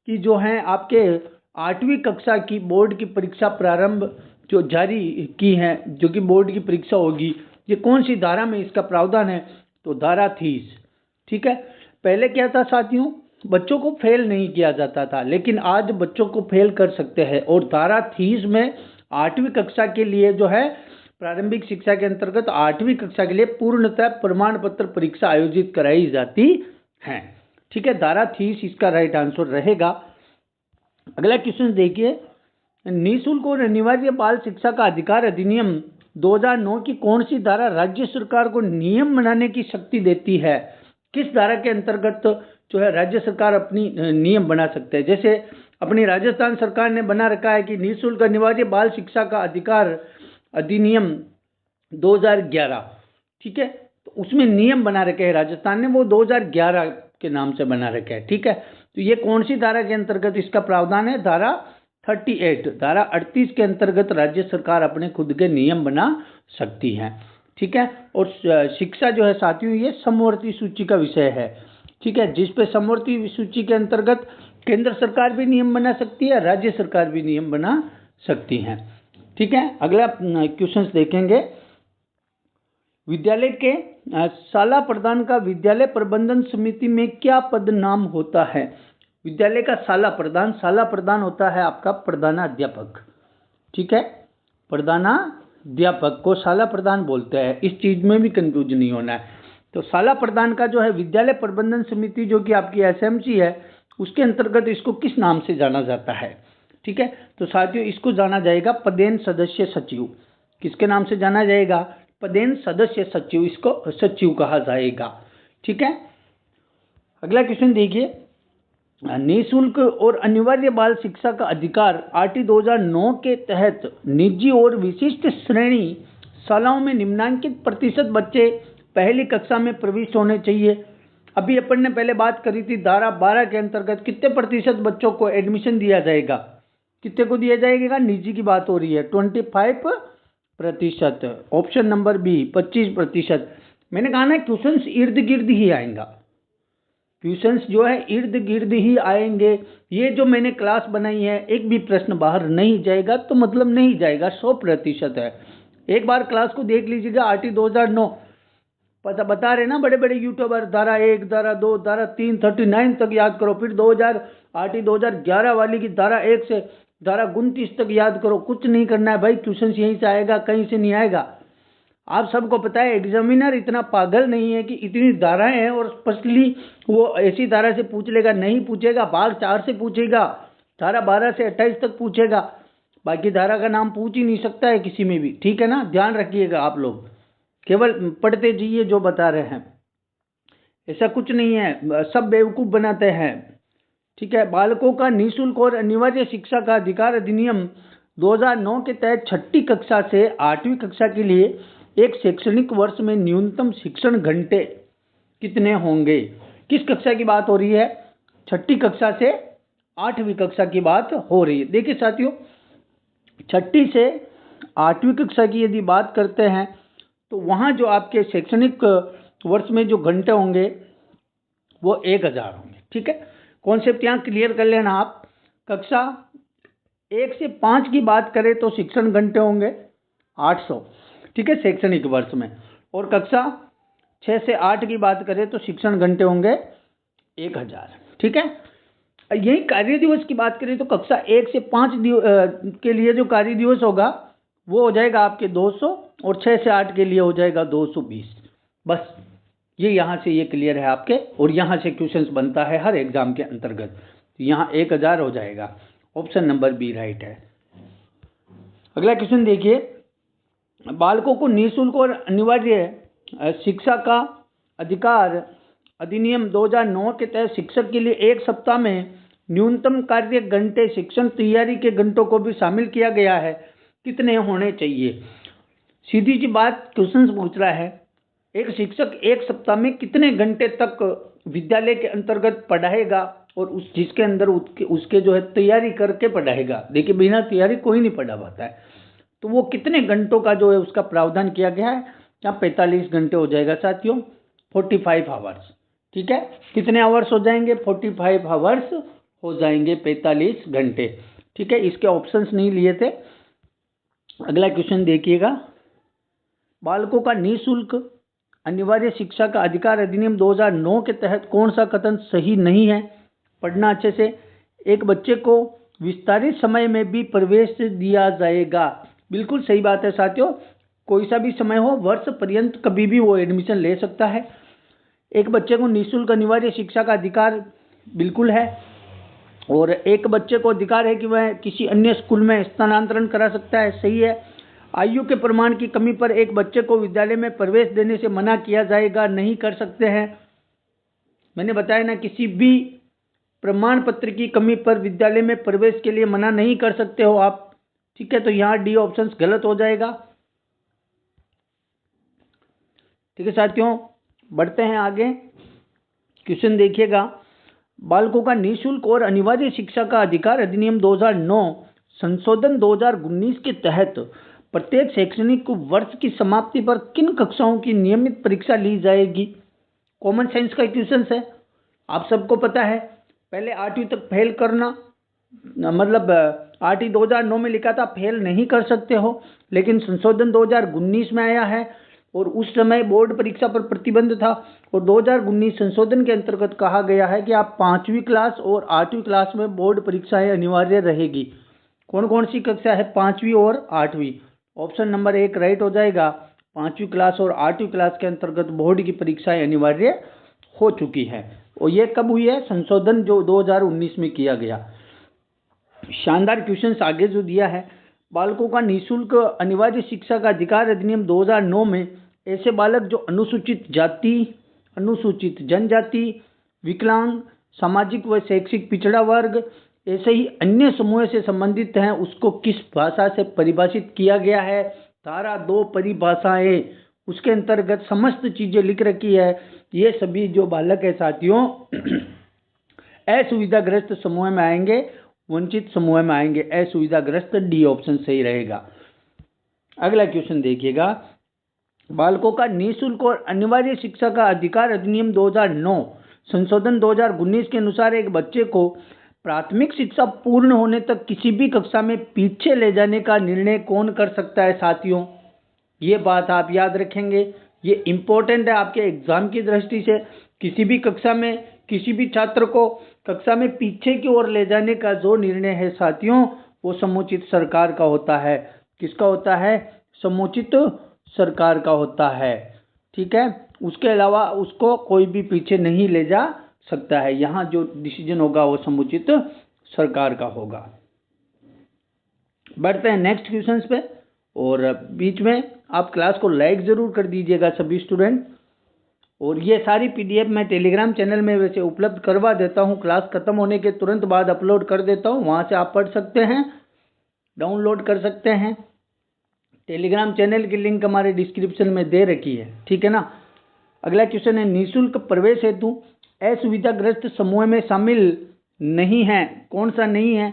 कि जो है आपके 8वीं कक्षा की बोर्ड की परीक्षा प्रारंभ जो जारी की है, जो कि बोर्ड की परीक्षा होगी, ये कौन सी धारा में इसका प्रावधान है? तो धारा 30। ठीक है, पहले क्या था साथियों, बच्चों को फेल नहीं किया जाता था, लेकिन आज बच्चों को फेल कर सकते हैं, और धारा 30 में 8वीं कक्षा के लिए जो है प्रारंभिक शिक्षा के अंतर्गत 8वीं कक्षा के लिए पूर्णतः प्रमाण पत्र परीक्षा आयोजित कराई जाती है। ठीक है, धारा 30 इसका राइट आंसर रहेगा। अगला क्वेश्चन देखिए, निःशुल्क और अनिवार्य बाल शिक्षा का अधिकार अधिनियम 2009 की कौन सी धारा राज्य सरकार को नियम बनाने की शक्ति देती है? किस धारा के अंतर्गत जो है राज्य सरकार अपनी नियम बना सकते हैं? जैसे अपनी राजस्थान सरकार ने बना रखा है कि निःशुल्क अनिवार्य बाल शिक्षा का अधिकार अधिनियम 2011। ठीक है, तो उसमें नियम बना रखे हैं राजस्थान ने, वो 2011 के नाम से बना रखे हैं। ठीक है, तो ये कौन सी धारा के अंतर्गत इसका प्रावधान है? धारा 38, धारा 38 के अंतर्गत राज्य सरकार अपने खुद के नियम बना सकती है। ठीक है, और शिक्षा जो है साथियों ये समवर्ती सूची का विषय है। ठीक है, जिस पे समवर्ती सूची के अंतर्गत केंद्र सरकार भी नियम बना सकती है, राज्य सरकार भी नियम बना सकती है। ठीक है, अगला क्वेश्चन देखेंगे, विद्यालय के शाला प्रधान का विद्यालय प्रबंधन समिति में क्या पद नाम होता है? विद्यालय का शाला प्रधान होता है आपका प्रधानाध्यापक। ठीक है, प्रधानाध्यापक को शाला प्रधान बोलते हैं, इस चीज में भी कंफ्यूज नहीं होना है। तो शाला प्रधान का जो है विद्यालय प्रबंधन समिति जो कि आपकी एसएमसी है, उसके अंतर्गत इसको किस नाम से जाना जाता है? ठीक है, तो साथियों इसको जाना जाएगा पदेन सदस्य सचिव। किसके नाम से जाना जाएगा? पदेन सदस्य सचिव, इसको सचिव कहा जाएगा। ठीक है, अगला क्वेश्चन देखिए, निःशुल्क और अनिवार्य बाल शिक्षा का अधिकार आरटी 2009 के तहत निजी और विशिष्ट श्रेणी शालाओं में निम्नांकित प्रतिशत बच्चे पहली कक्षा में प्रविष्ट होने चाहिए। अभी अपन ने पहले बात करी थी धारा 12 के अंतर्गत कितने प्रतिशत बच्चों को एडमिशन दिया जाएगा? कितने को दिया जाएगा? निजी की बात हो रही है, 25%। Option number B 25%। मैंने कहा ना क्वेश्चंस इर्द गिर्द ही आएगा, क्वेश्चंस जो है इर्द गिर्द ही आएंगे। ये जो मैंने क्लास बनाई है एक भी प्रश्न बाहर नहीं जाएगा तो मतलब नहीं जाएगा, 100% है। एक बार क्लास को देख लीजिएगा, आरटी 2009 पता बता रहे ना बड़े बड़े यूट्यूबर, धारा 1, धारा 2, धारा 3, 39 तक याद करो, फिर 2000 आरटी 2011 वाली की धारा 1 से धारा 29 तक याद करो। कुछ नहीं करना है भाई, क्वेश्चन यहीं से आएगा, कहीं से नहीं आएगा। आप सबको पता है एग्जामिनर इतना पागल नहीं है कि इतनी धाराएं हैं और स्पष्टली वो ऐसी धारा से पूछ लेगा, नहीं पूछेगा, भाग 4 से पूछेगा, धारा 12 से 28 तक पूछेगा। बाकी धारा का नाम पूछ ही नहीं सकता है किसी में भी, ठीक है ना, ध्यान रखिएगा आप लोग, केवल पढ़ते जाइए जो बता रहे हैं, ऐसा कुछ नहीं है, सब बेवकूफ़ बनाते हैं, ठीक है। बालकों का निःशुल्क और अनिवार्य शिक्षा का अधिकार अधिनियम 2009 के तहत 6ठी कक्षा से 8वीं कक्षा के लिए एक शैक्षणिक वर्ष में न्यूनतम शिक्षण घंटे कितने होंगे? किस कक्षा की बात हो रही है? 6ठी कक्षा से 8वीं कक्षा की बात हो रही है। देखिए साथियों, 6ठी से 8वीं कक्षा की यदि बात करते हैं तो वहाँ जो आपके शैक्षणिक वर्ष में जो घंटे होंगे वो 1000 होंगे, ठीक है। कॉन्सेप्ट यहाँ क्लियर कर लेना आप। कक्षा 1 से 5 की बात करें तो शिक्षण घंटे होंगे 800, ठीक है, शैक्षणिक वर्ष में। और कक्षा 6 से 8 की बात करें तो शिक्षण घंटे होंगे 1000, ठीक है। यही कार्य दिवस की बात करें तो कक्षा 1 से 5 के लिए जो कार्य दिवस होगा वो हो जाएगा आपके 200 और 6 से 8 के लिए हो जाएगा 220। बस ये यहाँ से ये क्लियर है आपके, और यहाँ से क्वेश्चंस बनता है हर एग्जाम के अंतर्गत। यहाँ 1000 हो जाएगा, ऑप्शन नंबर बी राइट है। अगला क्वेश्चन देखिए, बालकों को निःशुल्क और अनिवार्य शिक्षा का अधिकार अधिनियम 2009 के तहत शिक्षक के लिए एक सप्ताह में न्यूनतम कार्य घंटे शिक्षण तैयारी के घंटों को भी शामिल किया गया है, कितने होने चाहिए? सीधी सी बात क्वेश्चन पूछ रहा है, एक शिक्षक एक सप्ताह में कितने घंटे तक विद्यालय के अंतर्गत पढ़ाएगा और उस जिसके अंदर उसके जो है तैयारी करके पढ़ाएगा। देखिए बिना तैयारी कोई नहीं पढ़ा पाता है, तो वो कितने घंटों का जो है उसका प्रावधान किया गया है। यहाँ 45 घंटे हो जाएगा साथियों, 45 आवर्स, ठीक है। कितने आवर्स हो जाएंगे? 45 आवर्स हो जाएंगे, 45 घंटे, ठीक है। इसके ऑप्शंस नहीं लिए थे। अगला क्वेश्चन देखिएगा, बालकों का निःशुल्क अनिवार्य शिक्षा का अधिकार अधिनियम 2009 के तहत कौन सा कथन सही नहीं है? पढ़ना अच्छे से। एक बच्चे को विस्तारित समय में भी प्रवेश दिया जाएगा, बिल्कुल सही बात है साथियों। कोई सा भी समय हो, वर्ष पर्यंत कभी भी वो एडमिशन ले सकता है। एक बच्चे को निःशुल्क अनिवार्य शिक्षा का अधिकार बिल्कुल है, और एक बच्चे को अधिकार है कि वह किसी अन्य स्कूल में स्थानांतरण करा सकता है, सही है। आयु के प्रमाण की कमी पर एक बच्चे को विद्यालय में प्रवेश देने से मना किया जाएगा, नहीं कर सकते हैं। मैंने बताया ना, किसी भी प्रमाण पत्र की कमी पर विद्यालय में प्रवेश के लिए मना नहीं कर सकते हो आप, ठीक है। तो यहाँ डी ऑप्शन गलत हो जाएगा, ठीक है साथियों। बढ़ते हैं आगे, क्वेश्चन देखिएगा, बालकों का निःशुल्क और अनिवार्य शिक्षा का अधिकार अधिनियम 2009 संशोधन 2019 के तहत प्रत्येक शैक्षणिक वर्ष की समाप्ति पर किन कक्षाओं की नियमित परीक्षा ली जाएगी? कॉमन साइंस का क्वेश्चन है, आप सबको पता है। पहले 8वीं तक फेल करना, मतलब 8वीं 2009 में लिखा था फेल नहीं कर सकते हो, लेकिन संशोधन 2019 में आया है और उस समय बोर्ड परीक्षा पर प्रतिबंध था, और 2019 संशोधन के अंतर्गत कहा गया है कि आप 5वीं क्लास और 8वीं क्लास में बोर्ड परीक्षाएं अनिवार्य रहेगी। कौन कौन सी कक्षा है? 5वीं और 8वीं। ऑप्शन नंबर 1 राइट हो जाएगा। 5वीं क्लास और 8वीं क्लास के अंतर्गत बोर्ड की परीक्षाएं अनिवार्य हो चुकी है, और ये कब हुई है? संशोधन जो 2019 में किया गया। शानदार क्वेश्चन आगे जो दिया है, बालकों का निःशुल्क अनिवार्य शिक्षा का अधिकार अधिनियम 2009 में ऐसे बालक जो अनुसूचित जाति, अनुसूचित जनजाति, विकलांग, सामाजिक व शैक्षिक पिछड़ा वर्ग, ऐसे ही अन्य समूह से संबंधित हैं, उसको किस भाषा से परिभाषित किया गया है? धारा 2 परिभाषाएं, उसके अंतर्गत समस्त चीजें लिख रखी है। ये सभी जो बालक है साथियों असुविधाग्रस्त समूह में आएंगे, वंचित समूह में आएंगे। असुविधाग्रस्त, डी ऑप्शन सही रहेगा। अगला क्वेश्चन देखिएगा, बालकों का निःशुल्क और अनिवार्य शिक्षा का अधिकार अधिनियम 2009 संशोधन 2019 के अनुसार एक बच्चे को प्राथमिक शिक्षा पूर्ण होने तक किसी भी कक्षा में पीछे ले जाने का निर्णय कौन कर सकता है साथियों? ये बात आप याद रखेंगे, ये इम्पोर्टेंट है आपके एग्जाम की दृष्टि से। किसी भी कक्षा में किसी भी छात्र को कक्षा में पीछे की ओर ले जाने का जो निर्णय है साथियों, वो समुचित सरकार का होता है। किसका होता है? समुचित सरकार का होता है, ठीक है। उसके अलावा उसको कोई भी पीछे नहीं ले जा सकता है। यहाँ जो डिसीजन होगा वो समुचित सरकार का होगा। बढ़ते हैं नेक्स्ट क्वेश्चंस पे, और बीच में आप क्लास को लाइक ज़रूर कर दीजिएगा सभी स्टूडेंट। और ये सारी पीडीएफ मैं टेलीग्राम चैनल में वैसे उपलब्ध करवा देता हूँ, क्लास खत्म होने के तुरंत बाद अपलोड कर देता हूँ, वहाँ से आप पढ़ सकते हैं, डाउनलोड कर सकते हैं। टेलीग्राम चैनल की लिंक हमारे डिस्क्रिप्शन में दे रखी है, ठीक है ना। अगला क्वेश्चन है, निःशुल्क प्रवेश हेतु असुविधाग्रस्त समूह में शामिल नहीं है, कौन सा नहीं है?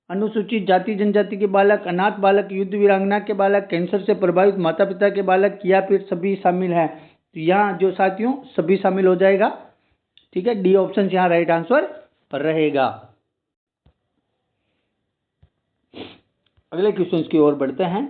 अनुसूचित जाति जनजाति के बालक, अनाथ बालक, युद्ध वीरांगना के बालक, कैंसर से प्रभावित माता पिता के बालक, या फिर सभी शामिल हैं? तो यहाँ जो साथियों सभी शामिल हो जाएगा, ठीक है। डी ऑप्शन यहाँ राइट आंसर रहेगा। अगले क्वेश्चन की ओर बढ़ते हैं।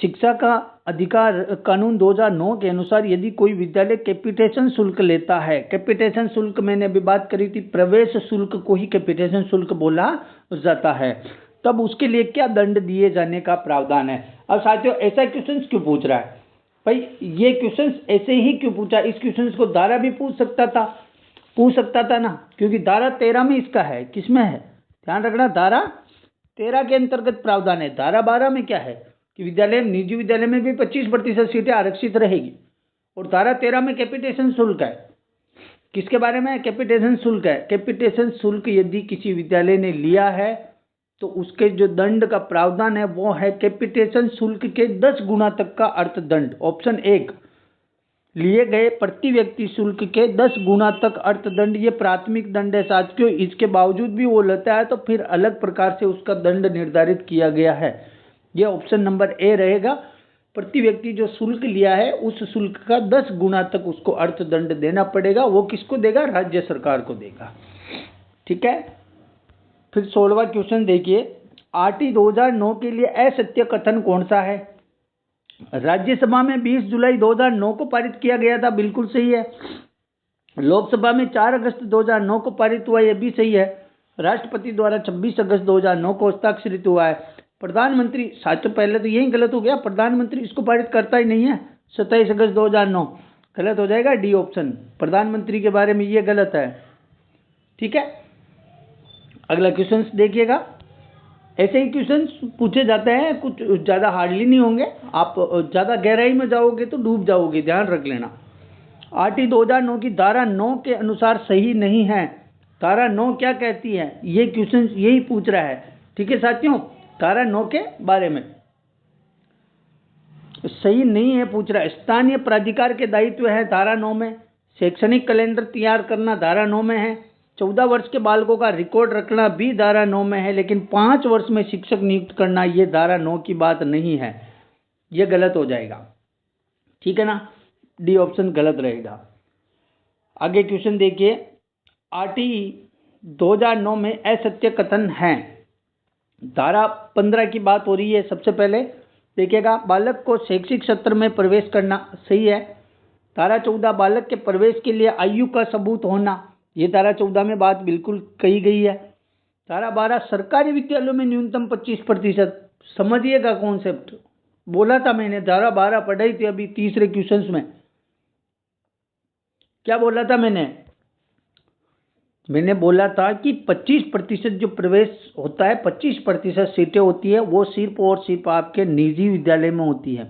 शिक्षा का अधिकार कानून 2009 के अनुसार यदि कोई विद्यालय कैपिटेशन शुल्क लेता है, कैपिटेशन शुल्क मैंने अभी बात करी थी, प्रवेश शुल्क को ही कैपिटेशन शुल्क बोला जाता है, तब उसके लिए क्या दंड दिए जाने का प्रावधान है? अब साथियों ऐसा क्वेश्चन क्यों पूछ रहा है भाई? ये क्वेश्चन ऐसे ही क्यों पूछा? इस क्वेश्चन को धारा भी पूछ सकता था ना, क्योंकि धारा 13 में इसका है। किसमें है? ध्यान रखना, धारा 13 के अंतर्गत प्रावधान है। धारा 12 में क्या है कि विद्यालय, निजी विद्यालय में भी 25% सीटें आरक्षित रहेगी, और धारा 13 में कैपिटेशन शुल्क है। किसके बारे में? कैपिटेशन शुल्क है। कैपिटेशन शुल्क यदि किसी विद्यालय ने लिया है तो उसके जो दंड का प्रावधान है वो है कैपिटेशन शुल्क के 10 गुना तक का अर्थदंड। ऑप्शन 1, लिए गए प्रति व्यक्ति शुल्क के 10 गुना तक अर्थदंड, ये प्राथमिक दंड है साथियों। इसके बावजूद भी वो लेता है तो फिर अलग प्रकार से उसका दंड निर्धारित किया गया है। ये ऑप्शन नंबर ए रहेगा। प्रति व्यक्ति जो शुल्क लिया है उस शुल्क का 10 गुना तक उसको अर्थदंड देना पड़ेगा। वो किसको देगा? राज्य सरकार को देगा, ठीक है। फिर 16वां क्वेश्चन देखिए, आरटी 2009 के लिए असत्य कथन कौन सा है? राज्यसभा में 20 जुलाई 2009 को पारित किया गया था, बिल्कुल सही है। लोकसभा में 4 अगस्त 2009 को पारित हुआ, यह भी सही है। राष्ट्रपति द्वारा 26 अगस्त 2009 को हस्ताक्षरित हुआ है। प्रधानमंत्री, साथियों पहले तो यही गलत हो गया, प्रधानमंत्री इसको पारित करता ही नहीं है। 27 अगस्त 2009 गलत हो जाएगा, डी ऑप्शन। प्रधानमंत्री के बारे में ये गलत है, ठीक है। अगला क्वेश्चन देखिएगा, ऐसे ही क्वेश्चन पूछे जाते हैं, कुछ ज़्यादा हार्डली नहीं होंगे। आप ज़्यादा गहराई में जाओगे तो डूब जाओगे, ध्यान रख लेना। आरटी 2009 की धारा 9 के अनुसार सही नहीं है। धारा 9 क्या कहती है? ये क्वेश्चन यही पूछ रहा है, ठीक है साथियों। धारा 9 के बारे में सही नहीं है पूछ रहा है। स्थानीय प्राधिकार के दायित्व है धारा 9 में। शैक्षणिक कैलेंडर तैयार करना धारा 9 में है। 14 वर्ष के बालकों का रिकॉर्ड रखना भी धारा 9 में है, लेकिन 5 वर्ष में शिक्षक नियुक्त करना ये धारा 9 की बात नहीं है। ये गलत हो जाएगा, ठीक है ना। डी ऑप्शन गलत रहेगा। आगे क्वेश्चन देखिए, आरटी 2009 में असत्य कथन है। धारा 15 की बात हो रही है। सबसे पहले देखिएगा, बालक को शैक्षिक सत्र में प्रवेश करना, सही है। धारा 14, बालक के प्रवेश के लिए आयु का सबूत होना, ये धारा 14 में बात बिल्कुल कही गई है। धारा 12, सरकारी विद्यालयों में न्यूनतम 25%। समझिएगा कॉन्सेप्ट, बोला था मैंने, धारा 12 पढ़ाई थी अभी तीसरे क्वेश्चन में। क्या बोला था मैंने बोला था कि 25% जो प्रवेश होता है, 25% सीटें होती है, वो सिर्फ और सिर्फ आपके निजी विद्यालय में होती है।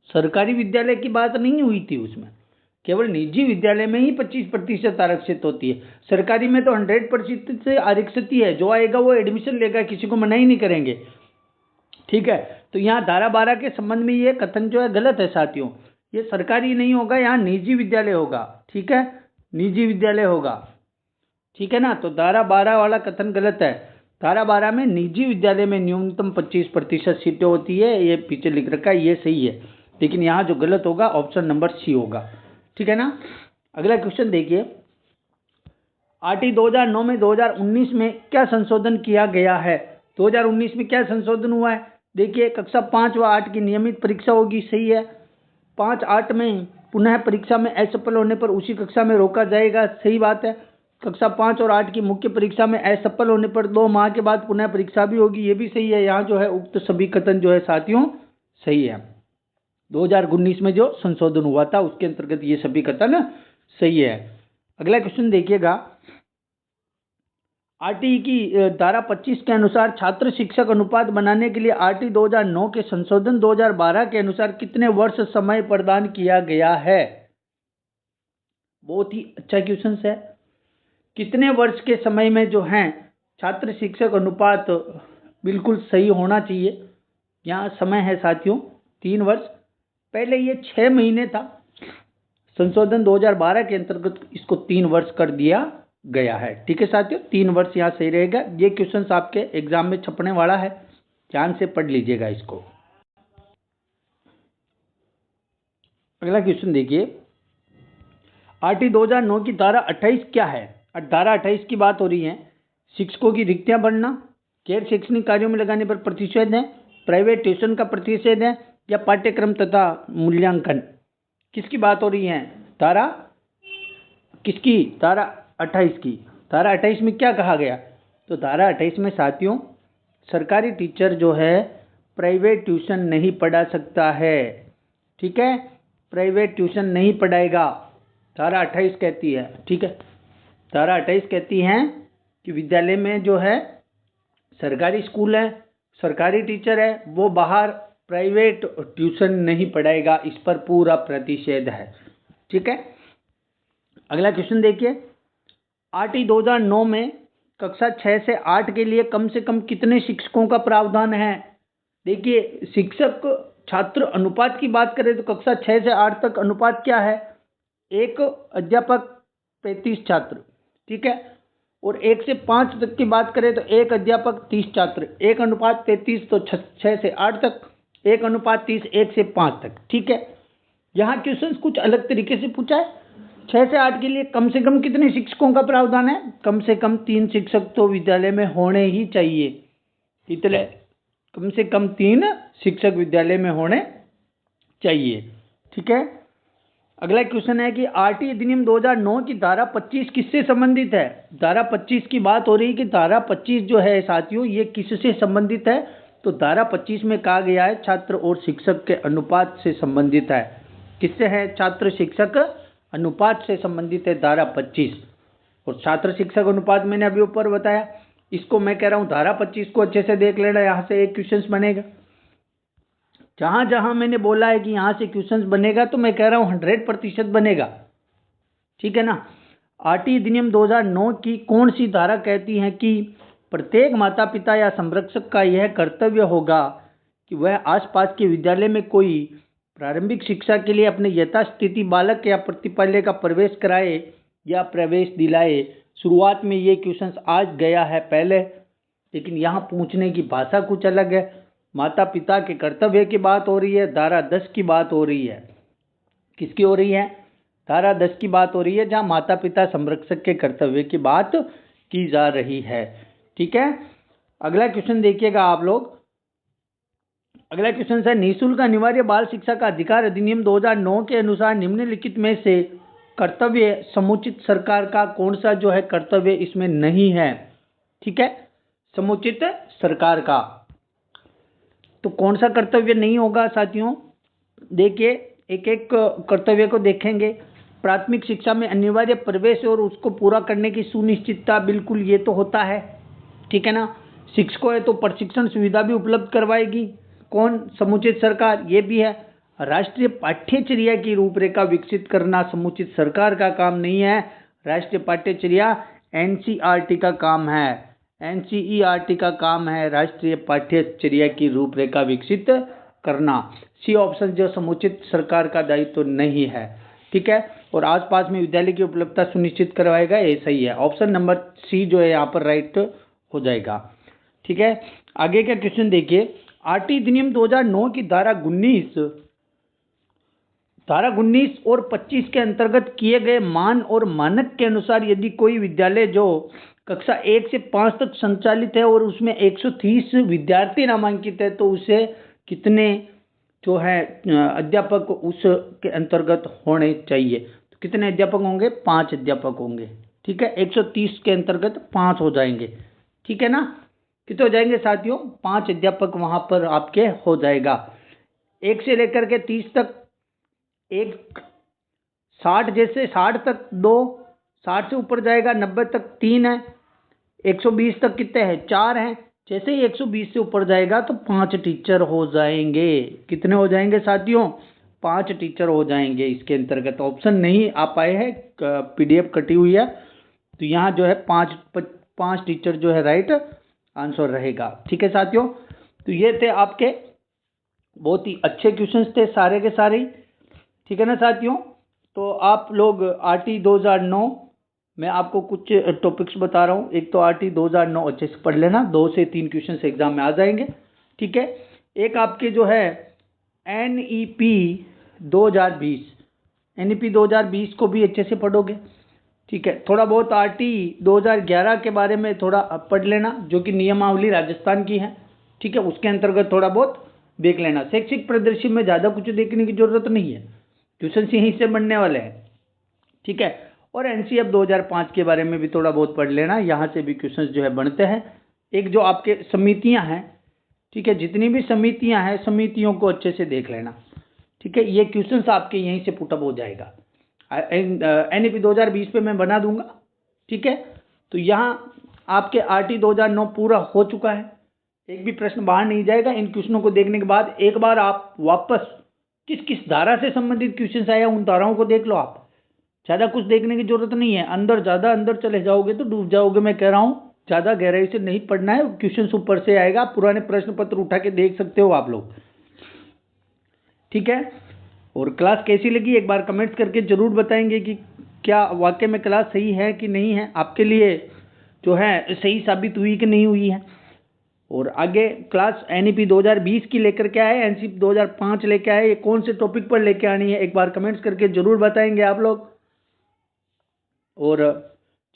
सरकारी विद्यालय की बात नहीं हुई थी उसमें, केवल निजी विद्यालय में ही 25% आरक्षित होती है। सरकारी में तो 100% से आरक्षित ही है, जो आएगा वो एडमिशन लेगा, किसी को मना ही नहीं करेंगे, ठीक है। तो यहाँ धारा 12 के संबंध में ये कथन जो है गलत है साथियों। ये सरकारी नहीं होगा, यहाँ निजी विद्यालय होगा, ठीक है, निजी विद्यालय होगा, ठीक है ना। तो धारा 12 वाला कथन गलत है। धारा 12 में निजी विद्यालय में न्यूनतम 25% सीटें होती है, ये पीछे लिख रखा है, ये सही है। लेकिन यहाँ जो गलत होगा ऑप्शन नंबर सी होगा, ठीक है ना। अगला क्वेश्चन देखिए, आरटी 2009 में 2019 में क्या संशोधन किया गया है? 2019 में क्या संशोधन हुआ है? देखिए, कक्षा 5 व 8 की नियमित परीक्षा होगी, सही है। 5-8 में पुनः परीक्षा में असफल होने पर उसी कक्षा में रोका जाएगा, सही बात है। कक्षा 5 और 8 की मुख्य परीक्षा में असफल होने पर 2 माह के बाद पुनः परीक्षा भी होगी, ये भी सही है। यहाँ जो है उक्त सभी कथन जो है साथियों सही है। 2019 में जो संशोधन हुआ था उसके अंतर्गत ये सभी कथन सही है। अगला क्वेश्चन देखिएगा, आरटी की धारा 25 के अनुसार छात्र शिक्षक अनुपात बनाने के लिए आरटी 2009 के संशोधन 2012 के अनुसार कितने वर्ष समय प्रदान किया गया है? बहुत ही अच्छा क्वेश्चन है। कितने वर्ष के समय में जो है छात्र शिक्षक अनुपात बिल्कुल सही होना चाहिए। यहाँ समय है साथियों 3 वर्ष। पहले ये 6 महीने था, संशोधन 2012 के अंतर्गत इसको 3 वर्ष कर दिया गया है। ठीक है साथियों, 3 वर्ष यहाँ सही रहेगा। ये क्वेश्चन आपके एग्जाम में छपने वाला है, ध्यान से पढ़ लीजिएगा इसको। अगला क्वेश्चन देखिए, आरटी 2009 की धारा 28 क्या है? धारा 28 की बात हो रही है शिक्षकों की रिक्तियां भरना, गैर शैक्षणिक कार्यों में लगाने पर प्रतिषेध है, प्राइवेट ट्यूशन का प्रतिषेध है, या पाठ्यक्रम तथा मूल्यांकन। किसकी बात हो रही है? धारा किसकी? धारा 28 की। धारा 28 में क्या कहा गया? तो धारा 28 में साथियों सरकारी टीचर जो है प्राइवेट ट्यूशन नहीं पढ़ा सकता है। ठीक है, प्राइवेट ट्यूशन नहीं पढ़ाएगा, धारा 28 कहती है। ठीक है, धारा 28 कहती है कि विद्यालय में जो है सरकारी स्कूल है, सरकारी टीचर है, वो बाहर प्राइवेट ट्यूशन नहीं पढ़ाएगा, इस पर पूरा प्रतिषेध है। ठीक है, अगला क्वेश्चन देखिए, आरटी 2009 में कक्षा 6 से 8 के लिए कम से कम कितने शिक्षकों का प्रावधान है? देखिए, शिक्षक छात्र अनुपात की बात करें तो कक्षा 6 से 8 तक अनुपात क्या है? 1 अध्यापक 35 छात्र। ठीक है, और 1 से 5 तक की बात करें तो 1 अध्यापक 30 छात्र। 1 अनुपात 33 तो 6 से 8 तक, 1 अनुपात 30 1 से 5 तक। ठीक है, यहाँ क्वेश्चन कुछ अलग तरीके से पूछा है। 6 से 8 के लिए कम से कम कितने शिक्षकों का प्रावधान है? कम से कम 3 शिक्षक तो विद्यालय में होने ही चाहिए। कितने? कम से कम 3 शिक्षक विद्यालय में होने चाहिए। ठीक है, अगला क्वेश्चन है कि आरटी अधिनियम 2009 की धारा 25 किससे संबंधित है? धारा 25 की बात हो रही है कि धारा 25 जो है साथियों ये किससे संबंधित है? तो धारा 25 में कहा गया है छात्र और शिक्षक के अनुपात से संबंधित है। किससे है? छात्र शिक्षक अनुपात से संबंधित है धारा 25। और छात्र शिक्षक अनुपात मैंने अभी ऊपर बताया, इसको मैं कह रहा हूँ धारा 25 को अच्छे से देख लेना, यहाँ से एक क्वेश्चन बनेगा। जहां जहां मैंने बोला है कि यहां से क्वेश्चंस बनेगा तो मैं कह रहा हूं 100% बनेगा। ठीक है ना। आरटी अधिनियम 2009 की कौन सी धारा कहती है कि प्रत्येक माता पिता या संरक्षक का यह कर्तव्य होगा कि वह आसपास के विद्यालय में कोई प्रारंभिक शिक्षा के लिए अपने यथास्थिति बालक या प्रतिपाल्य का प्रवेश कराए या प्रवेश दिलाए। शुरुआत में ये क्वेश्चंस आज गया है पहले, लेकिन यहाँ पूछने की भाषा कुछ अलग है। माता पिता के कर्तव्य की बात हो रही है, धारा 10 की बात हो रही है। किसकी हो रही है? धारा 10 की बात हो रही है, जहां माता पिता संरक्षक के कर्तव्य की बात की जा रही है। ठीक है, अगला क्वेश्चन देखिएगा आप लोग। अगला क्वेश्चन है, निःशुल्क अनिवार्य बाल शिक्षा का अधिकार अधिनियम 2009 के अनुसार निम्नलिखित में से कर्तव्य समुचित सरकार का कौन सा जो है कर्तव्य इसमें नहीं है? ठीक है, समुचित सरकार का तो कौन सा कर्तव्य नहीं होगा साथियों? देखिए, एक एक कर्तव्य को देखेंगे। प्राथमिक शिक्षा में अनिवार्य प्रवेश और उसको पूरा करने की सुनिश्चितता, बिल्कुल ये तो होता है। ठीक है ना। शिक्षकों है तो प्रशिक्षण सुविधा भी उपलब्ध करवाएगी कौन? समुचित सरकार, ये भी है। राष्ट्रीय पाठ्यचर्या की रूपरेखा विकसित करना समुचित सरकार का काम नहीं है। राष्ट्रीय पाठ्यचर्या एनसीईआरटी का काम है। एनसीईआरटी का काम है राष्ट्रीय पाठ्यचर्या की रूपरेखा विकसित करना। सी ऑप्शन जो समुचित सरकार का दायित्व तो नहीं है। ठीक है, और आसपास में विद्यालय की उपलब्धता सुनिश्चित करवाएगा, ये सही है। ऑप्शन नंबर सी जो है यहाँ पर राइट हो जाएगा। ठीक है, आगे का क्वेश्चन देखिए। आरटी अधिनियम 2009 की धारा 19 और 25 के अंतर्गत किए गए मान और मानक के अनुसार यदि कोई विद्यालय जो कक्षा 1 से 5 तक संचालित है और उसमें 130 विद्यार्थी नामांकित है तो उसे कितने जो है अध्यापक उसके अंतर्गत होने चाहिए? तो कितने अध्यापक होंगे? 5 अध्यापक होंगे। ठीक है, 130 के अंतर्गत 5 हो जाएंगे। ठीक है ना। कितने हो जाएंगे साथियों? 5 अध्यापक वहां पर आपके हो जाएगा। 1 से लेकर के 30 तक 1, 60 जैसे 60 तक 2, 60 से ऊपर जाएगा 90 तक 3 है, 120 तक कितने हैं, 4 हैं। जैसे ही 120 से ऊपर जाएगा तो 5 टीचर हो जाएंगे। कितने हो जाएंगे साथियों, 5 टीचर हो जाएंगे। इसके अंतर्गत ऑप्शन नहीं आ पाए हैं, PDF कटी हुई है, तो यहाँ जो है 5 टीचर जो है राइट आंसर रहेगा। ठीक है साथियों, तो ये थे आपके बहुत ही अच्छे क्वेश्चंस थे सारे के सारे। ठीक है ना साथियों, तो आप लोग RT 2009 मैं आपको कुछ टॉपिक्स बता रहा हूँ। एक तो RT 2009 अच्छे से पढ़ लेना, 2 से 3 क्वेश्चन एग्जाम में आ जाएंगे। ठीक है, एक आपके जो है NEP 2020, NEP 2020 को भी अच्छे से पढ़ोगे। ठीक है, थोड़ा बहुत RT 2011 के बारे में थोड़ा पढ़ लेना, जो कि नियमावली राजस्थान की है। ठीक है, उसके अंतर्गत थोड़ा बहुत देख लेना। शैक्षिक परिदृश्य में ज़्यादा कुछ देखने की जरूरत नहीं है, क्वेश्चन यहीं से बनने वाले हैं। ठीक है, और NCF 2005 के बारे में भी थोड़ा बहुत पढ़ लेना, यहाँ से भी क्वेश्चन जो है बनते हैं। एक जो आपके समितियाँ हैं, ठीक है, जितनी भी समितियाँ हैं, समितियों को अच्छे से देख लेना। ठीक है, ये क्वेश्चन आपके यहीं से पुटअप हो जाएगा। NEP 2020 पे मैं बना दूंगा। ठीक है, तो यहाँ आपके RT 2009 पूरा हो चुका है, एक भी प्रश्न बाहर नहीं जाएगा। इन क्वेश्चनों को देखने के बाद एक बार आप वापस किस किस धारा से संबंधित क्वेश्चन आया उन धाराओं को देख लो। आप ज़्यादा कुछ देखने की जरूरत नहीं है, ज़्यादा अंदर चले जाओगे तो डूब जाओगे। मैं कह रहा हूँ ज़्यादा गहराई से नहीं पढ़ना है, क्वेश्चन ऊपर से आएगा, पुराने प्रश्न पत्र उठा के देख सकते हो आप लोग। ठीक है, और क्लास कैसी लगी एक बार कमेंट्स करके ज़रूर बताएंगे कि क्या वाकई में क्लास सही है कि नहीं है, आपके लिए जो है सही साबित हुई कि नहीं हुई है। और आगे क्लास NEP 2020 की लेकर के आए, NCP 2005 लेके आए, ये कौन से टॉपिक पर लेके आनी है एक बार कमेंट्स करके ज़रूर बताएंगे आप लोग। और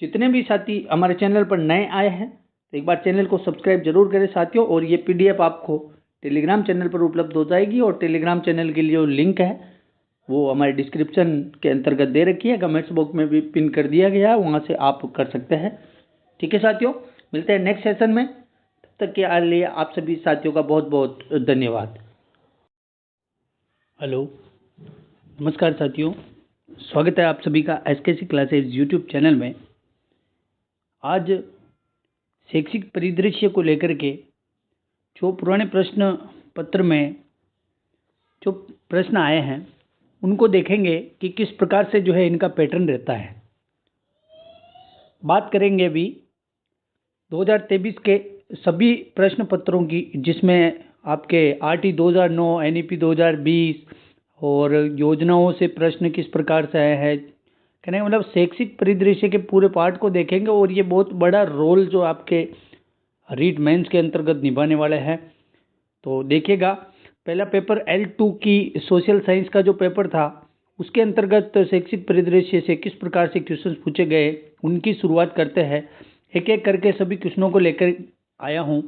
जितने भी साथी हमारे चैनल पर नए आए हैं तो एक बार चैनल को सब्सक्राइब जरूर करें साथियों। और ये PDF आपको टेलीग्राम चैनल पर उपलब्ध हो जाएगी, और टेलीग्राम चैनल के लिए जो लिंक है वो हमारे डिस्क्रिप्शन के अंतर्गत दे रखी है, कमेंट्स बॉक्स में भी पिन कर दिया गया है, वहाँ से आप कर सकते हैं। ठीक है साथियों, मिलते हैं नेक्स्ट सेशन में, तब तक के लिए आप सभी साथियों का बहुत बहुत धन्यवाद। हेलो, नमस्कार साथियों, स्वागत है आप सभी का SKC क्लासेज यूट्यूब चैनल में। आज शैक्षिक परिदृश्य को लेकर के जो पुराने प्रश्न पत्र में जो प्रश्न आए हैं उनको देखेंगे कि किस प्रकार से जो है इनका पैटर्न रहता है। बात करेंगे भी 2023 के सभी प्रश्न पत्रों की, जिसमें आपके RT 2009, NEP 2020 और योजनाओं से प्रश्न किस प्रकार से आया है, कहने का मतलब शैक्षिक परिदृश्य के पूरे पार्ट को देखेंगे। और ये बहुत बड़ा रोल जो आपके रीट मेंस के अंतर्गत निभाने वाले हैं। तो देखिएगा, पहला पेपर L2 की सोशल साइंस का जो पेपर था उसके अंतर्गत शैक्षिक परिदृश्य से किस प्रकार से क्वेश्चन पूछे गए उनकी शुरुआत करते हैं। एक एक करके सभी क्वेश्चनों को लेकर आया हूँ।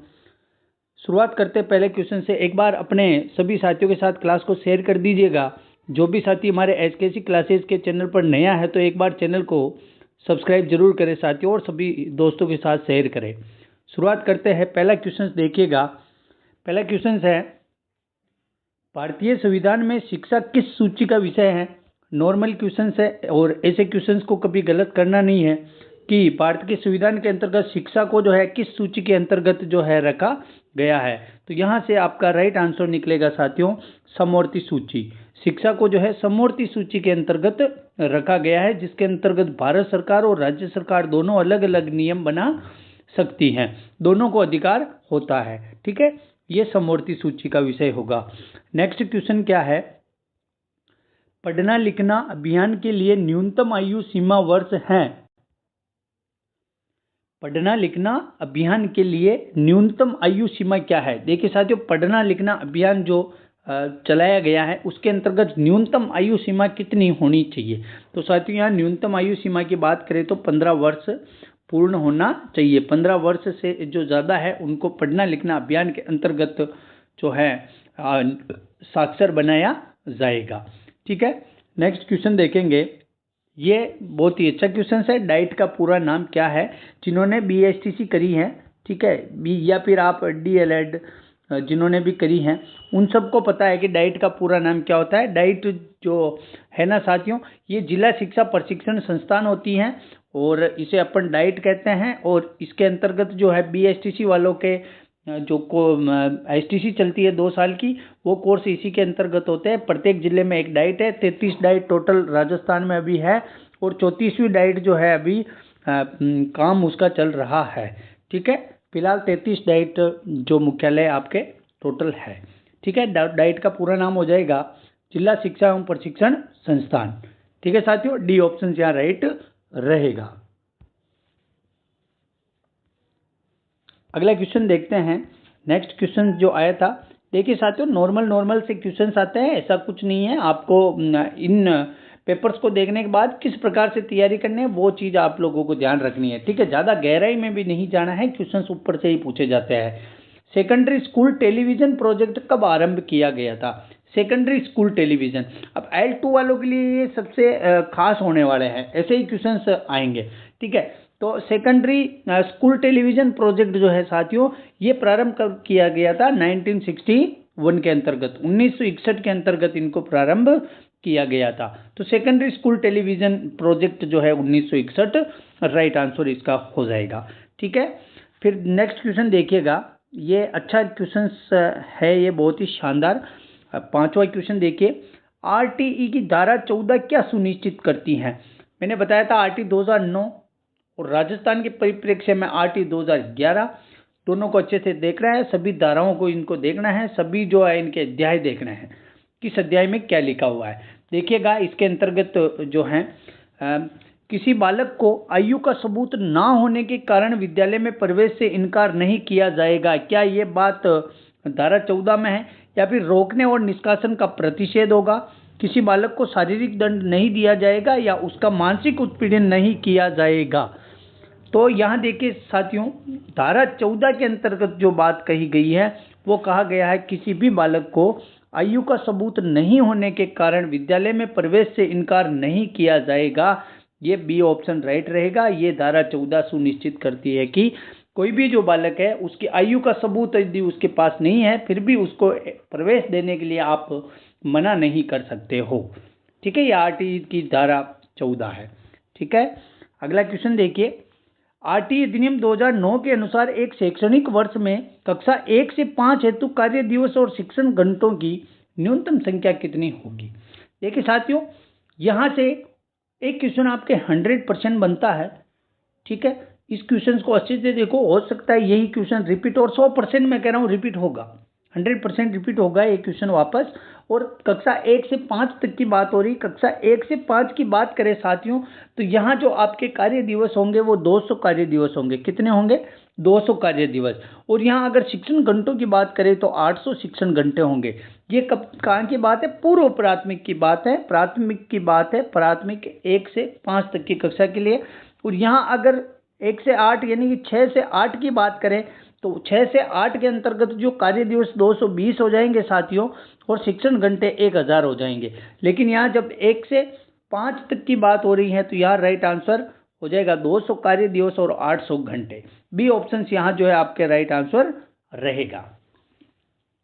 शुरुआत करते पहले क्वेश्चन से। एक बार अपने सभी साथियों के साथ क्लास को शेयर कर दीजिएगा। जो भी साथी हमारे SKC क्लासेस के चैनल पर नया है तो एक बार चैनल को सब्सक्राइब जरूर करें साथियों, और सभी दोस्तों के साथ शेयर करें। शुरुआत करते हैं, पहला क्वेश्चन देखिएगा। पहला क्वेश्चन है, भारतीय संविधान में शिक्षा किस सूची का विषय है। नॉर्मल क्वेश्चन है, और ऐसे क्वेश्चन को कभी गलत करना नहीं है कि भारत के संविधान के अंतर्गत शिक्षा को जो है किस सूची के अंतर्गत जो है रखा गया है। तो यहाँ से आपका राइट आंसर निकलेगा साथियों, समवर्ती सूची। शिक्षा को जो है समवर्ती सूची के अंतर्गत रखा गया है, जिसके अंतर्गत भारत सरकार और राज्य सरकार दोनों अलग अलग नियम बना सकती हैं, दोनों को अधिकार होता है। ठीक है, ये समवर्ती सूची का विषय होगा। नेक्स्ट क्वेश्चन क्या है, पढ़ना लिखना अभियान के लिए न्यूनतम आयु सीमा वर्ष है। पढ़ना लिखना अभियान के लिए न्यूनतम आयु सीमा क्या है। देखिए साथियों, पढ़ना लिखना अभियान जो चलाया गया है उसके अंतर्गत न्यूनतम आयु सीमा कितनी होनी चाहिए। तो साथियों, यहाँ न्यूनतम आयु सीमा की बात करें तो 15 वर्ष पूर्ण होना चाहिए। 15 वर्ष से जो ज़्यादा है उनको पढ़ना लिखना अभियान के अंतर्गत जो है साक्षर बनाया जाएगा। ठीक है, नेक्स्ट क्वेश्चन देखेंगे। ये बहुत ही अच्छा क्वेश्चन है। डाइट का पूरा नाम क्या है। जिन्होंने BSTC करी है, ठीक है, या फिर आप DLED जिन्होंने भी करी हैं उन सबको पता है कि डाइट का पूरा नाम क्या होता है। डाइट जो है ना साथियों, ये जिला शिक्षा प्रशिक्षण संस्थान होती हैं, और इसे अपन डाइट कहते हैं। और इसके अंतर्गत जो है BSTC वालों के जो को STC चलती है 2 साल की, वो कोर्स इसी के अंतर्गत होते हैं। प्रत्येक जिले में एक डाइट है, 33 डाइट टोटल राजस्थान में अभी है, और 34वीं डाइट जो है अभी काम उसका चल रहा है। ठीक है, फिलहाल 33 डाइट जो मुख्यालय आपके टोटल है। ठीक है, डाइट का पूरा नाम हो जाएगा जिला शिक्षा एवं प्रशिक्षण संस्थान। ठीक है साथियों, डी ऑप्शन यहाँ राइट रहेगा। अगला क्वेश्चन देखते हैं। नेक्स्ट क्वेश्चन जो आया था, देखिए साथियों, नॉर्मल से क्वेश्चंस आते हैं, ऐसा कुछ नहीं है। आपको इन पेपर्स को देखने के बाद किस प्रकार से तैयारी करनी है वो चीज़ आप लोगों को ध्यान रखनी है। ठीक है, ज़्यादा गहराई में भी नहीं जाना है, क्वेश्चंस ऊपर से ही पूछे जाते हैं। सेकेंडरी स्कूल टेलीविजन प्रोजेक्ट कब आरंभ किया गया था? सेकेंडरी स्कूल टेलीविजन, अब L2 वालों के लिए ये सबसे खास होने वाले हैं, ऐसे ही क्वेश्चंस आएंगे। ठीक है, तो सेकेंडरी स्कूल टेलीविजन प्रोजेक्ट जो है साथियों, ये प्रारंभ कब किया गया था? 1961 के अंतर्गत, 1961 के अंतर्गत इनको प्रारंभ किया गया था। तो सेकेंडरी स्कूल टेलीविजन प्रोजेक्ट जो है 1961 राइट आंसर इसका हो जाएगा। ठीक है, फिर नेक्स्ट क्वेश्चन देखिएगा, ये अच्छा क्वेश्चन है, ये बहुत ही शानदार। 5वां क्वेश्चन देखिए, RTE की धारा 14 क्या सुनिश्चित करती है? मैंने बताया था RT 2009 और राजस्थान के परिप्रेक्ष्य में RT 2011, दोनों को अच्छे से देखना है, सभी धाराओं को इनको देखना है, सभी जो है इनके अध्याय देखने हैं, किस अध्याय में क्या लिखा हुआ है। देखिएगा, इसके अंतर्गत जो है किसी बालक को आयु का सबूत ना होने के कारण विद्यालय में प्रवेश से इनकार नहीं किया जाएगा। क्या ये बात धारा 14 में है, या फिर रोकने और निष्कासन का प्रतिषेध होगा? किसी बालक को शारीरिक दंड नहीं दिया जाएगा या उसका मानसिक उत्पीड़न नहीं किया जाएगा? तो यहाँ देखिए साथियों, धारा 14 के अंतर्गत जो बात कही गई है वो कहा गया है किसी भी बालक को आयु का सबूत नहीं होने के कारण विद्यालय में प्रवेश से इनकार नहीं किया जाएगा। ये बी ऑप्शन राइट रहेगा। ये धारा 14 सुनिश्चित करती है कि कोई भी जो बालक है उसकी आयु का सबूत यदि उसके पास नहीं है फिर भी उसको प्रवेश देने के लिए आप मना नहीं कर सकते हो। ठीक है, ये RTE की धारा 14 है। ठीक है, अगला क्वेश्चन देखिए, RTE अधिनियम 2009 के अनुसार एक शैक्षणिक वर्ष में कक्षा 1 से 5 हेतु कार्य दिवस और शिक्षण घंटों की न्यूनतम संख्या कितनी होगी? देखिए साथियों, यहाँ से एक क्वेश्चन आपके 100% बनता है। ठीक है, इस क्वेश्चन को अच्छे से देखो, हो सकता है यही क्वेश्चन रिपीट, और 100% मैं कह रहा हूँ रिपीट होगा, 100% रिपीट होगा ये क्वेश्चन वापस। और कक्षा 1 से 5 तक की बात हो रही, कक्षा 1 से 5 की बात करें साथियों, तो यहाँ जो आपके कार्य दिवस होंगे वो 200 कार्य दिवस होंगे। कितने होंगे? 200 कार्य दिवस। और यहाँ अगर शिक्षण घंटों की बात करें तो 800 शिक्षण घंटे होंगे। ये कब कहाँ की बात है? पूर्व प्राथमिक की बात है, प्राथमिक की बात है, प्राथमिक 1 से 5 तक की कक्षा के लिए। और यहाँ अगर 1 से 8 यानी कि 6 से 8 की बात करें तो 6 से 8 के अंतर्गत जो कार्य दिवस 220 हो जाएंगे साथियों, और शिक्षण घंटे 1000 हो जाएंगे। लेकिन यहाँ जब 1 से 5 तक की बात हो रही है तो यहाँ राइट आंसर हो जाएगा 200 कार्य दिवस और 800 घंटे। बी ऑप्शन यहाँ जो है आपके राइट आंसर रहेगा।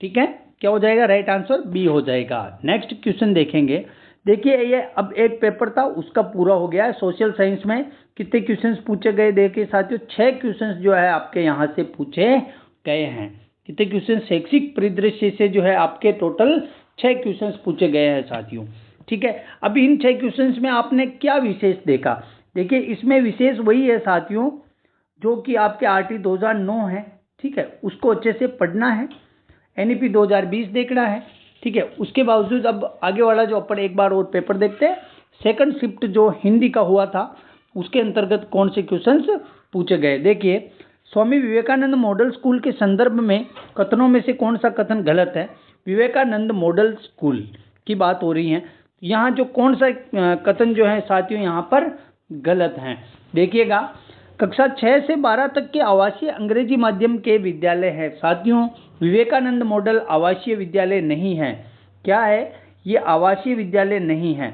ठीक है, क्या हो जाएगा? राइट आंसर बी हो जाएगा। नेक्स्ट क्वेश्चन देखेंगे। देखिए, ये अब एक पेपर था उसका पूरा हो गया है। सोशल साइंस में कितने क्वेश्चंस पूछे गए? देखिए साथियों, 6 क्वेश्चंस जो है आपके यहाँ से पूछे गए हैं। कितने क्वेश्चन? शैक्षिक परिदृश्य से जो है आपके टोटल 6 क्वेश्चंस पूछे गए हैं साथियों। ठीक है, अब इन 6 क्वेश्चंस में आपने क्या विशेष देखा? देखिए, इसमें विशेष वही है साथियों जो कि आपके RT 2009 है। ठीक है, उसको अच्छे से पढ़ना है, NEP 2020 देखना है। ठीक है, उसके बावजूद अब आगे वाला जो अपन एक बार और पेपर देखते हैं, सेकंड शिफ्ट जो हिंदी का हुआ था उसके अंतर्गत कौन से क्वेश्चंस पूछे गए। देखिए, स्वामी विवेकानंद मॉडल स्कूल के संदर्भ में कथनों में से कौन सा कथन गलत है? विवेकानंद मॉडल स्कूल की बात हो रही है, यहाँ जो कौन सा कथन जो है साथियों यहाँ पर गलत है? देखिएगा, कक्षा 6 से 12 तक के आवासीय अंग्रेजी माध्यम के विद्यालय है साथियों। विवेकानंद मॉडल आवासीय विद्यालय नहीं है। क्या है? ये आवासीय विद्यालय नहीं है,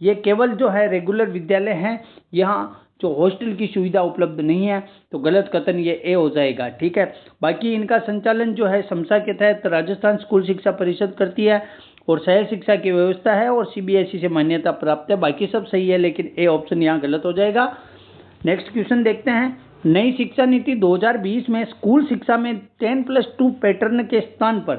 ये केवल जो है रेगुलर विद्यालय है। यहाँ जो हॉस्टल की सुविधा उपलब्ध नहीं है, तो गलत कथन ये ए हो जाएगा। ठीक है, बाकी इनका संचालन जो है समसा के तहत राजस्थान स्कूल शिक्षा परिषद करती है और शहर शिक्षा की व्यवस्था है और CBSE से मान्यता प्राप्त है। बाकी सब सही है, लेकिन ए ऑप्शन यहाँ गलत हो जाएगा। नेक्स्ट क्वेश्चन देखते हैं, नई शिक्षा नीति 2020 में स्कूल शिक्षा में 10+2 पैटर्न के स्थान पर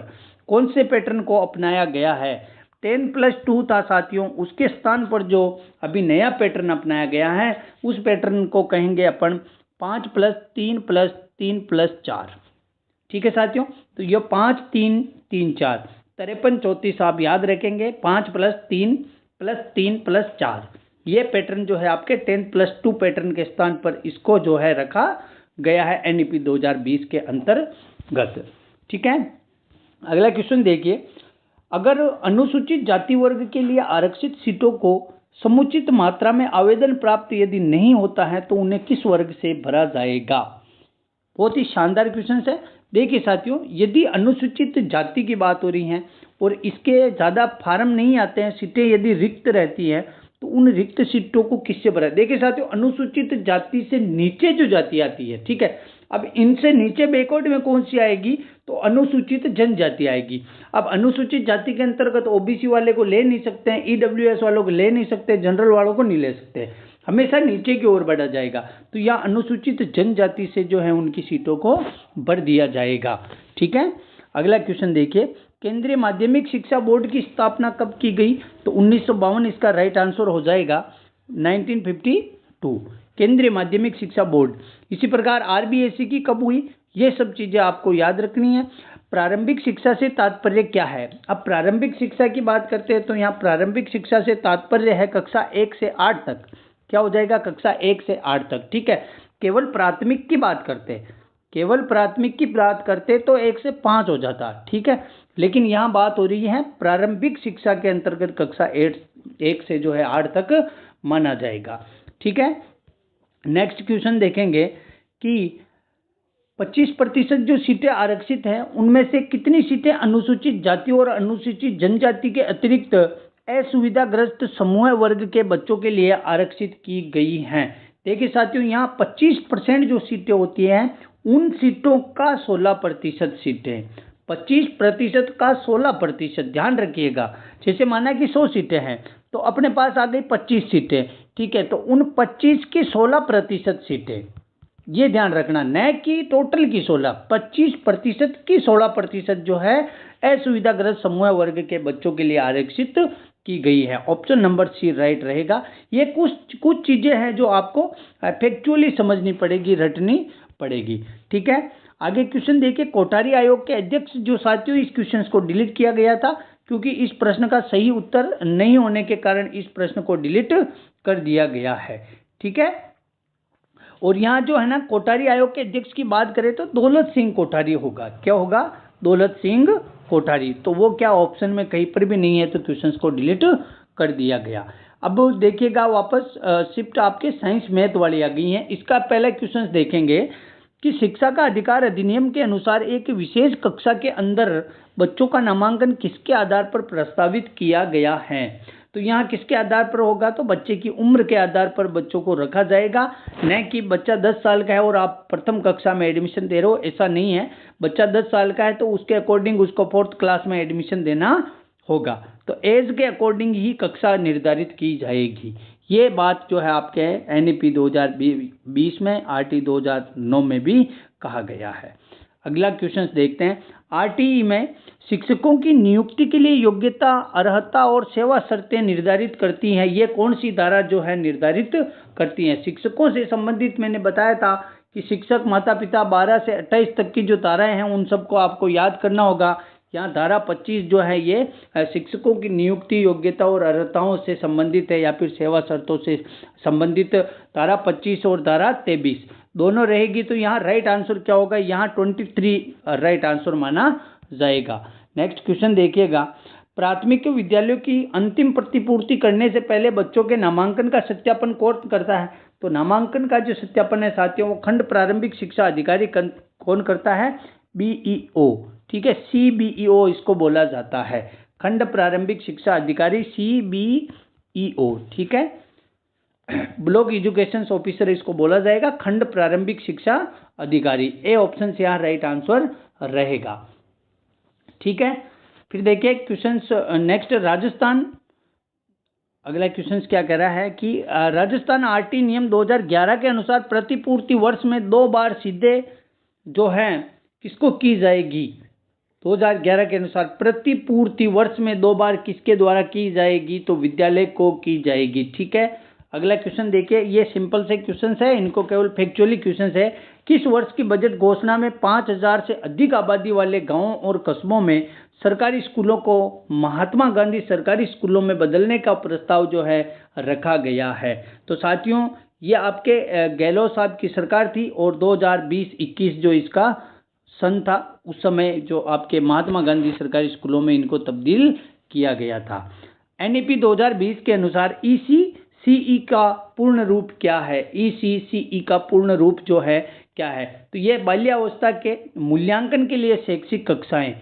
कौन से पैटर्न को अपनाया गया है? 10+2 था साथियों, उसके स्थान पर जो अभी नया पैटर्न अपनाया गया है उस पैटर्न को कहेंगे अपन 5+3+3+4। ठीक है साथियों, तो ये 5 3 3 4 53 34 आप याद रखेंगे। 5+3+3+4 ये पैटर्न जो है आपके 10+2 पैटर्न के स्थान पर इसको जो है रखा गया है एनईपी 2020 के अंतर्गत। ठीक है, अगला क्वेश्चन देखिए, अगर अनुसूचित जाति वर्ग के लिए आरक्षित सीटों को समुचित मात्रा में आवेदन प्राप्त यदि नहीं होता है तो उन्हें किस वर्ग से भरा जाएगा? बहुत ही शानदार क्वेश्चन है। देखिए साथियों, यदि अनुसूचित जाति की बात हो रही है और इसके ज़्यादा फार्म नहीं आते हैं, सीटें यदि रिक्त रहती हैं तो उन रिक्त सीटों को किससे भरा? देखिए साथियों, अनुसूचित जाति से नीचे जो जाति आती है, ठीक है, अब इनसे नीचे बैकवर्ड में कौन सी आएगी? तो अनुसूचित जनजाति आएगी। अब अनुसूचित जाति के अंतर्गत ओबीसी वाले को ले नहीं सकते हैं, ईडब्ल्यूएस वालों को ले नहीं सकते, जनरल वालों को नहीं ले सकते, हमेशा नीचे की ओर बढ़ा जाएगा। तो यह अनुसूचित जनजाति से जो है उनकी सीटों को भर दिया जाएगा। ठीक है, अगला क्वेश्चन देखिए, केंद्रीय माध्यमिक शिक्षा बोर्ड की स्थापना कब की गई? तो 1952 इसका राइट आंसर हो जाएगा, 1952 केंद्रीय माध्यमिक शिक्षा बोर्ड। इसी प्रकार आरबीएसई की कब हुई? ये सब चीजें आपको याद रखनी है। प्रारंभिक शिक्षा से तात्पर्य क्या है? अब प्रारंभिक शिक्षा की बात करते हैं तो यहाँ प्रारंभिक शिक्षा से तात्पर्य है कक्षा 1 से 8 तक। क्या हो जाएगा? कक्षा 1 से 8 तक। ठीक है, केवल प्राथमिक की बात करते हैं, केवल प्राथमिक की बात करते तो 1 से 5 हो जाता। ठीक है, लेकिन यहाँ बात हो रही है प्रारंभिक शिक्षा के अंतर्गत कक्षा 1 से जो है 8 तक माना जाएगा। ठीक है, नेक्स्ट क्वेश्चन देखेंगे कि 25% जो सीटें आरक्षित हैं उनमें से कितनी सीटें अनुसूचित जाति और अनुसूचित जनजाति के अतिरिक्त असुविधाग्रस्त समूह वर्ग के बच्चों के लिए आरक्षित की गई हैं? देखिए साथियों, यहाँ 25% जो सीटें होती हैं उन सीटों का 16% सीटें, 25% का 16%, ध्यान रखिएगा। जैसे माना कि 100 सीटें हैं तो अपने पास आ गई 25 सीटें। ठीक है, तो उन 25 की 16% सीटें, ये ध्यान रखना, न कि टोटल की 16, 25% की 16% जो है असुविधाग्रस्त समूह वर्ग के बच्चों के लिए आरक्षित की गई है। ऑप्शन नंबर सी राइट रहेगा। ये कुछ चीजें हैं जो आपको फैक्चुअली समझनी पड़ेगी, रटनी पड़ेगी। ठीक है, आगे क्वेश्चन देखिए, कोठारी आयोग के अध्यक्ष जो साथियों, इस क्वेश्चन को डिलीट किया गया था क्योंकि इस प्रश्न का सही उत्तर नहीं होने के कारण इस प्रश्न को डिलीट कर दिया गया है। ठीक है, और यहाँ जो है ना कोठारी आयोग के अध्यक्ष की बात करें तो दौलत सिंह कोठारी होगा। क्या होगा? दौलत सिंह कोठारी। तो वो क्या ऑप्शन में कहीं पर भी नहीं है, तो क्वेश्चंस को डिलीट कर दिया गया। अब देखिएगा वापस शिफ्ट आपके साइंस मैथ वाली आ गई है। इसका पहला क्वेश्चन देखेंगे कि शिक्षा का अधिकार अधिनियम के अनुसार एक विशेष कक्षा के अंदर बच्चों का नामांकन किसके आधार पर प्रस्तावित किया गया है? तो यहाँ किसके आधार पर होगा? तो बच्चे की उम्र के आधार पर बच्चों को रखा जाएगा, न कि बच्चा 10 साल का है और आप प्रथम कक्षा में एडमिशन दे रहे हो, ऐसा नहीं है। बच्चा 10 साल का है तो उसके अकॉर्डिंग उसको 4th क्लास में एडमिशन देना होगा। तो एज के अकॉर्डिंग ही कक्षा निर्धारित की जाएगी। ये बात जो है आपके एनईपी 2020 में, आरटी 2009 में भी कहा गया है। अगला क्वेश्चन देखते हैं, आरटीई में शिक्षकों की नियुक्ति के लिए योग्यता, अर्हता और सेवा शर्तें निर्धारित करती हैं। ये कौन सी धारा जो है निर्धारित करती हैं? शिक्षकों से संबंधित मैंने बताया था कि शिक्षक, माता पिता, 12 से 28 तक की जो धाराएं हैं उन सबको आपको याद करना होगा। यहाँ धारा 25 जो है ये शिक्षकों की नियुक्ति, योग्यता और अर्हताओं से संबंधित है या फिर सेवा शर्तों से संबंधित। धारा 25 और धारा 23 दोनों रहेगी। तो यहाँ राइट आंसर क्या होगा? यहाँ 23 राइट आंसर माना जाएगा। नेक्स्ट क्वेश्चन देखिएगा, प्राथमिक विद्यालयों की अंतिम प्रतिपूर्ति करने से पहले बच्चों के नामांकन का सत्यापन कौन करता है? तो नामांकन का जो सत्यापन है साथियों वो खंड प्रारंभिक शिक्षा अधिकारी कौन करता है? बीईओ। ठीक है, सीबीईओ इसको बोला जाता है, खंड प्रारंभिक शिक्षा अधिकारी, सीबीईओ। ठीक है, ब्लॉक एजुकेशन ऑफिसर इसको बोला जाएगा, खंड प्रारंभिक शिक्षा अधिकारी। ए ऑप्शन से यहाँ राइट आंसर रहेगा। ठीक है, फिर देखिए क्वेश्चन नेक्स्ट, राजस्थान अगला क्वेश्चन क्या कह रहा है कि राजस्थान आरटी नियम 2011 के अनुसार प्रतिपूर्ति वर्ष में 2 बार सीधे जो है किसको की जाएगी। 2011 के अनुसार प्रतिपूर्ति वर्ष में 2 बार किसके द्वारा की जाएगी, तो विद्यालय को की जाएगी। ठीक है, अगला क्वेश्चन देखिए, ये सिंपल से क्वेश्चन है, इनको केवल फैक्चुअली क्वेश्चन है। किस वर्ष की बजट घोषणा में 5000 से अधिक आबादी वाले गांवों और कस्बों में सरकारी स्कूलों को महात्मा गांधी सरकारी स्कूलों में बदलने का प्रस्ताव जो है रखा गया है। तो साथियों, ये आपके गहलोत साहब की सरकार थी और 2020-21 जो इसका सन था, उस समय जो आपके महात्मा गांधी सरकारी स्कूलों में इनको तब्दील किया गया था। एनईपी 2020 के अनुसार ईसीसीई का पूर्ण रूप क्या है। ईसीसीई का पूर्ण रूप जो है क्या है, तो ये बाल्यावस्था के मूल्यांकन के लिए शैक्षिक कक्षाएं।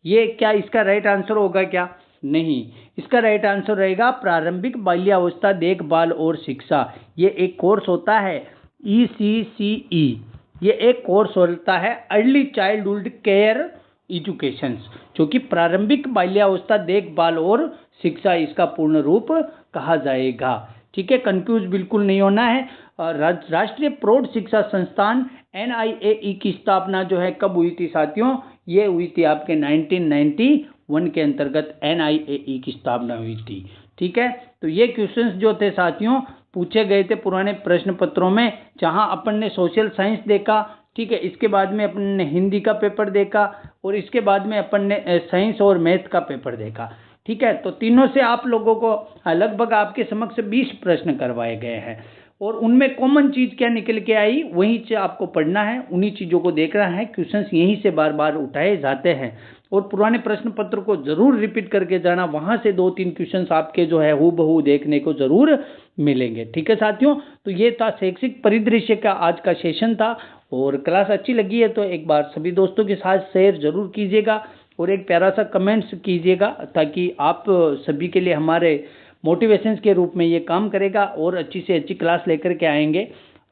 ये क्या इसका राइट आंसर होगा क्या? नहीं, इसका राइट आंसर रहेगा प्रारंभिक बाल्यावस्था देखभाल और शिक्षा। ये एक कोर्स होता है ईसीसीई, ये एक कोर्स होता है अर्ली चाइल्डहुड केयर एजुकेशन, जो कि प्रारंभिक बाल्यावस्था देखभाल और शिक्षा इसका पूर्ण रूप कहा जाएगा। ठीक है, कंफ्यूज बिल्कुल नहीं होना है। राष्ट्रीय प्रौढ़ शिक्षा संस्थान NIAE की स्थापना जो है कब हुई थी साथियों? ये हुई थी आपके 1991 के अंतर्गत NIAE की स्थापना हुई थी। ठीक है, तो ये क्वेश्चंस जो थे साथियों पूछे गए थे पुराने प्रश्न पत्रों में, जहां अपन ने सोशल साइंस देखा, ठीक है, इसके बाद में अपन ने हिंदी का पेपर देखा और इसके बाद में अपन ने साइंस और मैथ का पेपर देखा। ठीक है, तो तीनों से आप लोगों को लगभग आपके समक्ष 20 प्रश्न करवाए गए हैं और उनमें कॉमन चीज क्या निकल के आई वहीं से आपको पढ़ना है, उन्हीं चीजों को देखना है। क्वेश्चंस यहीं से बार बार उठाए जाते हैं और पुराने प्रश्न पत्र को जरूर रिपीट करके जाना, वहां से 2-3 क्वेश्चंस आपके जो है हूबहू देखने को जरूर मिलेंगे। ठीक है साथियों, तो ये था शैक्षिक परिदृश्य का आज का सेशन था और क्लास अच्छी लगी है तो एक बार सभी दोस्तों के साथ शेयर जरूर कीजिएगा और एक प्यारा सा कमेंट्स कीजिएगा, ताकि आप सभी के लिए हमारे मोटिवेशंस के रूप में ये काम करेगा और अच्छी से अच्छी क्लास लेकर के आएंगे।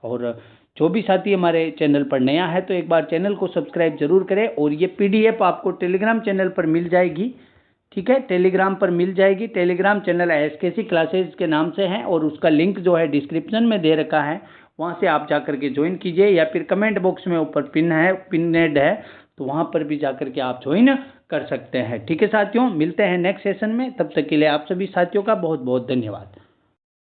और जो भी साथी हमारे चैनल पर नया है तो एक बार चैनल को सब्सक्राइब जरूर करें और ये PDF आपको टेलीग्राम चैनल पर मिल जाएगी। ठीक है, टेलीग्राम पर मिल जाएगी। टेलीग्राम चैनल SKC क्लासेज के नाम से है और उसका लिंक जो है डिस्क्रिप्शन में दे रखा है, वहाँ से आप जाकर के ज्वाइन कीजिए या फिर कमेंट बॉक्स में ऊपर पिनेड है तो वहाँ पर भी जाकर के आप ज्वाइन कर सकते हैं। ठीक है साथियों, मिलते हैं नेक्स्ट सेशन में, तब तक के लिए आप सभी साथियों का बहुत बहुत धन्यवाद।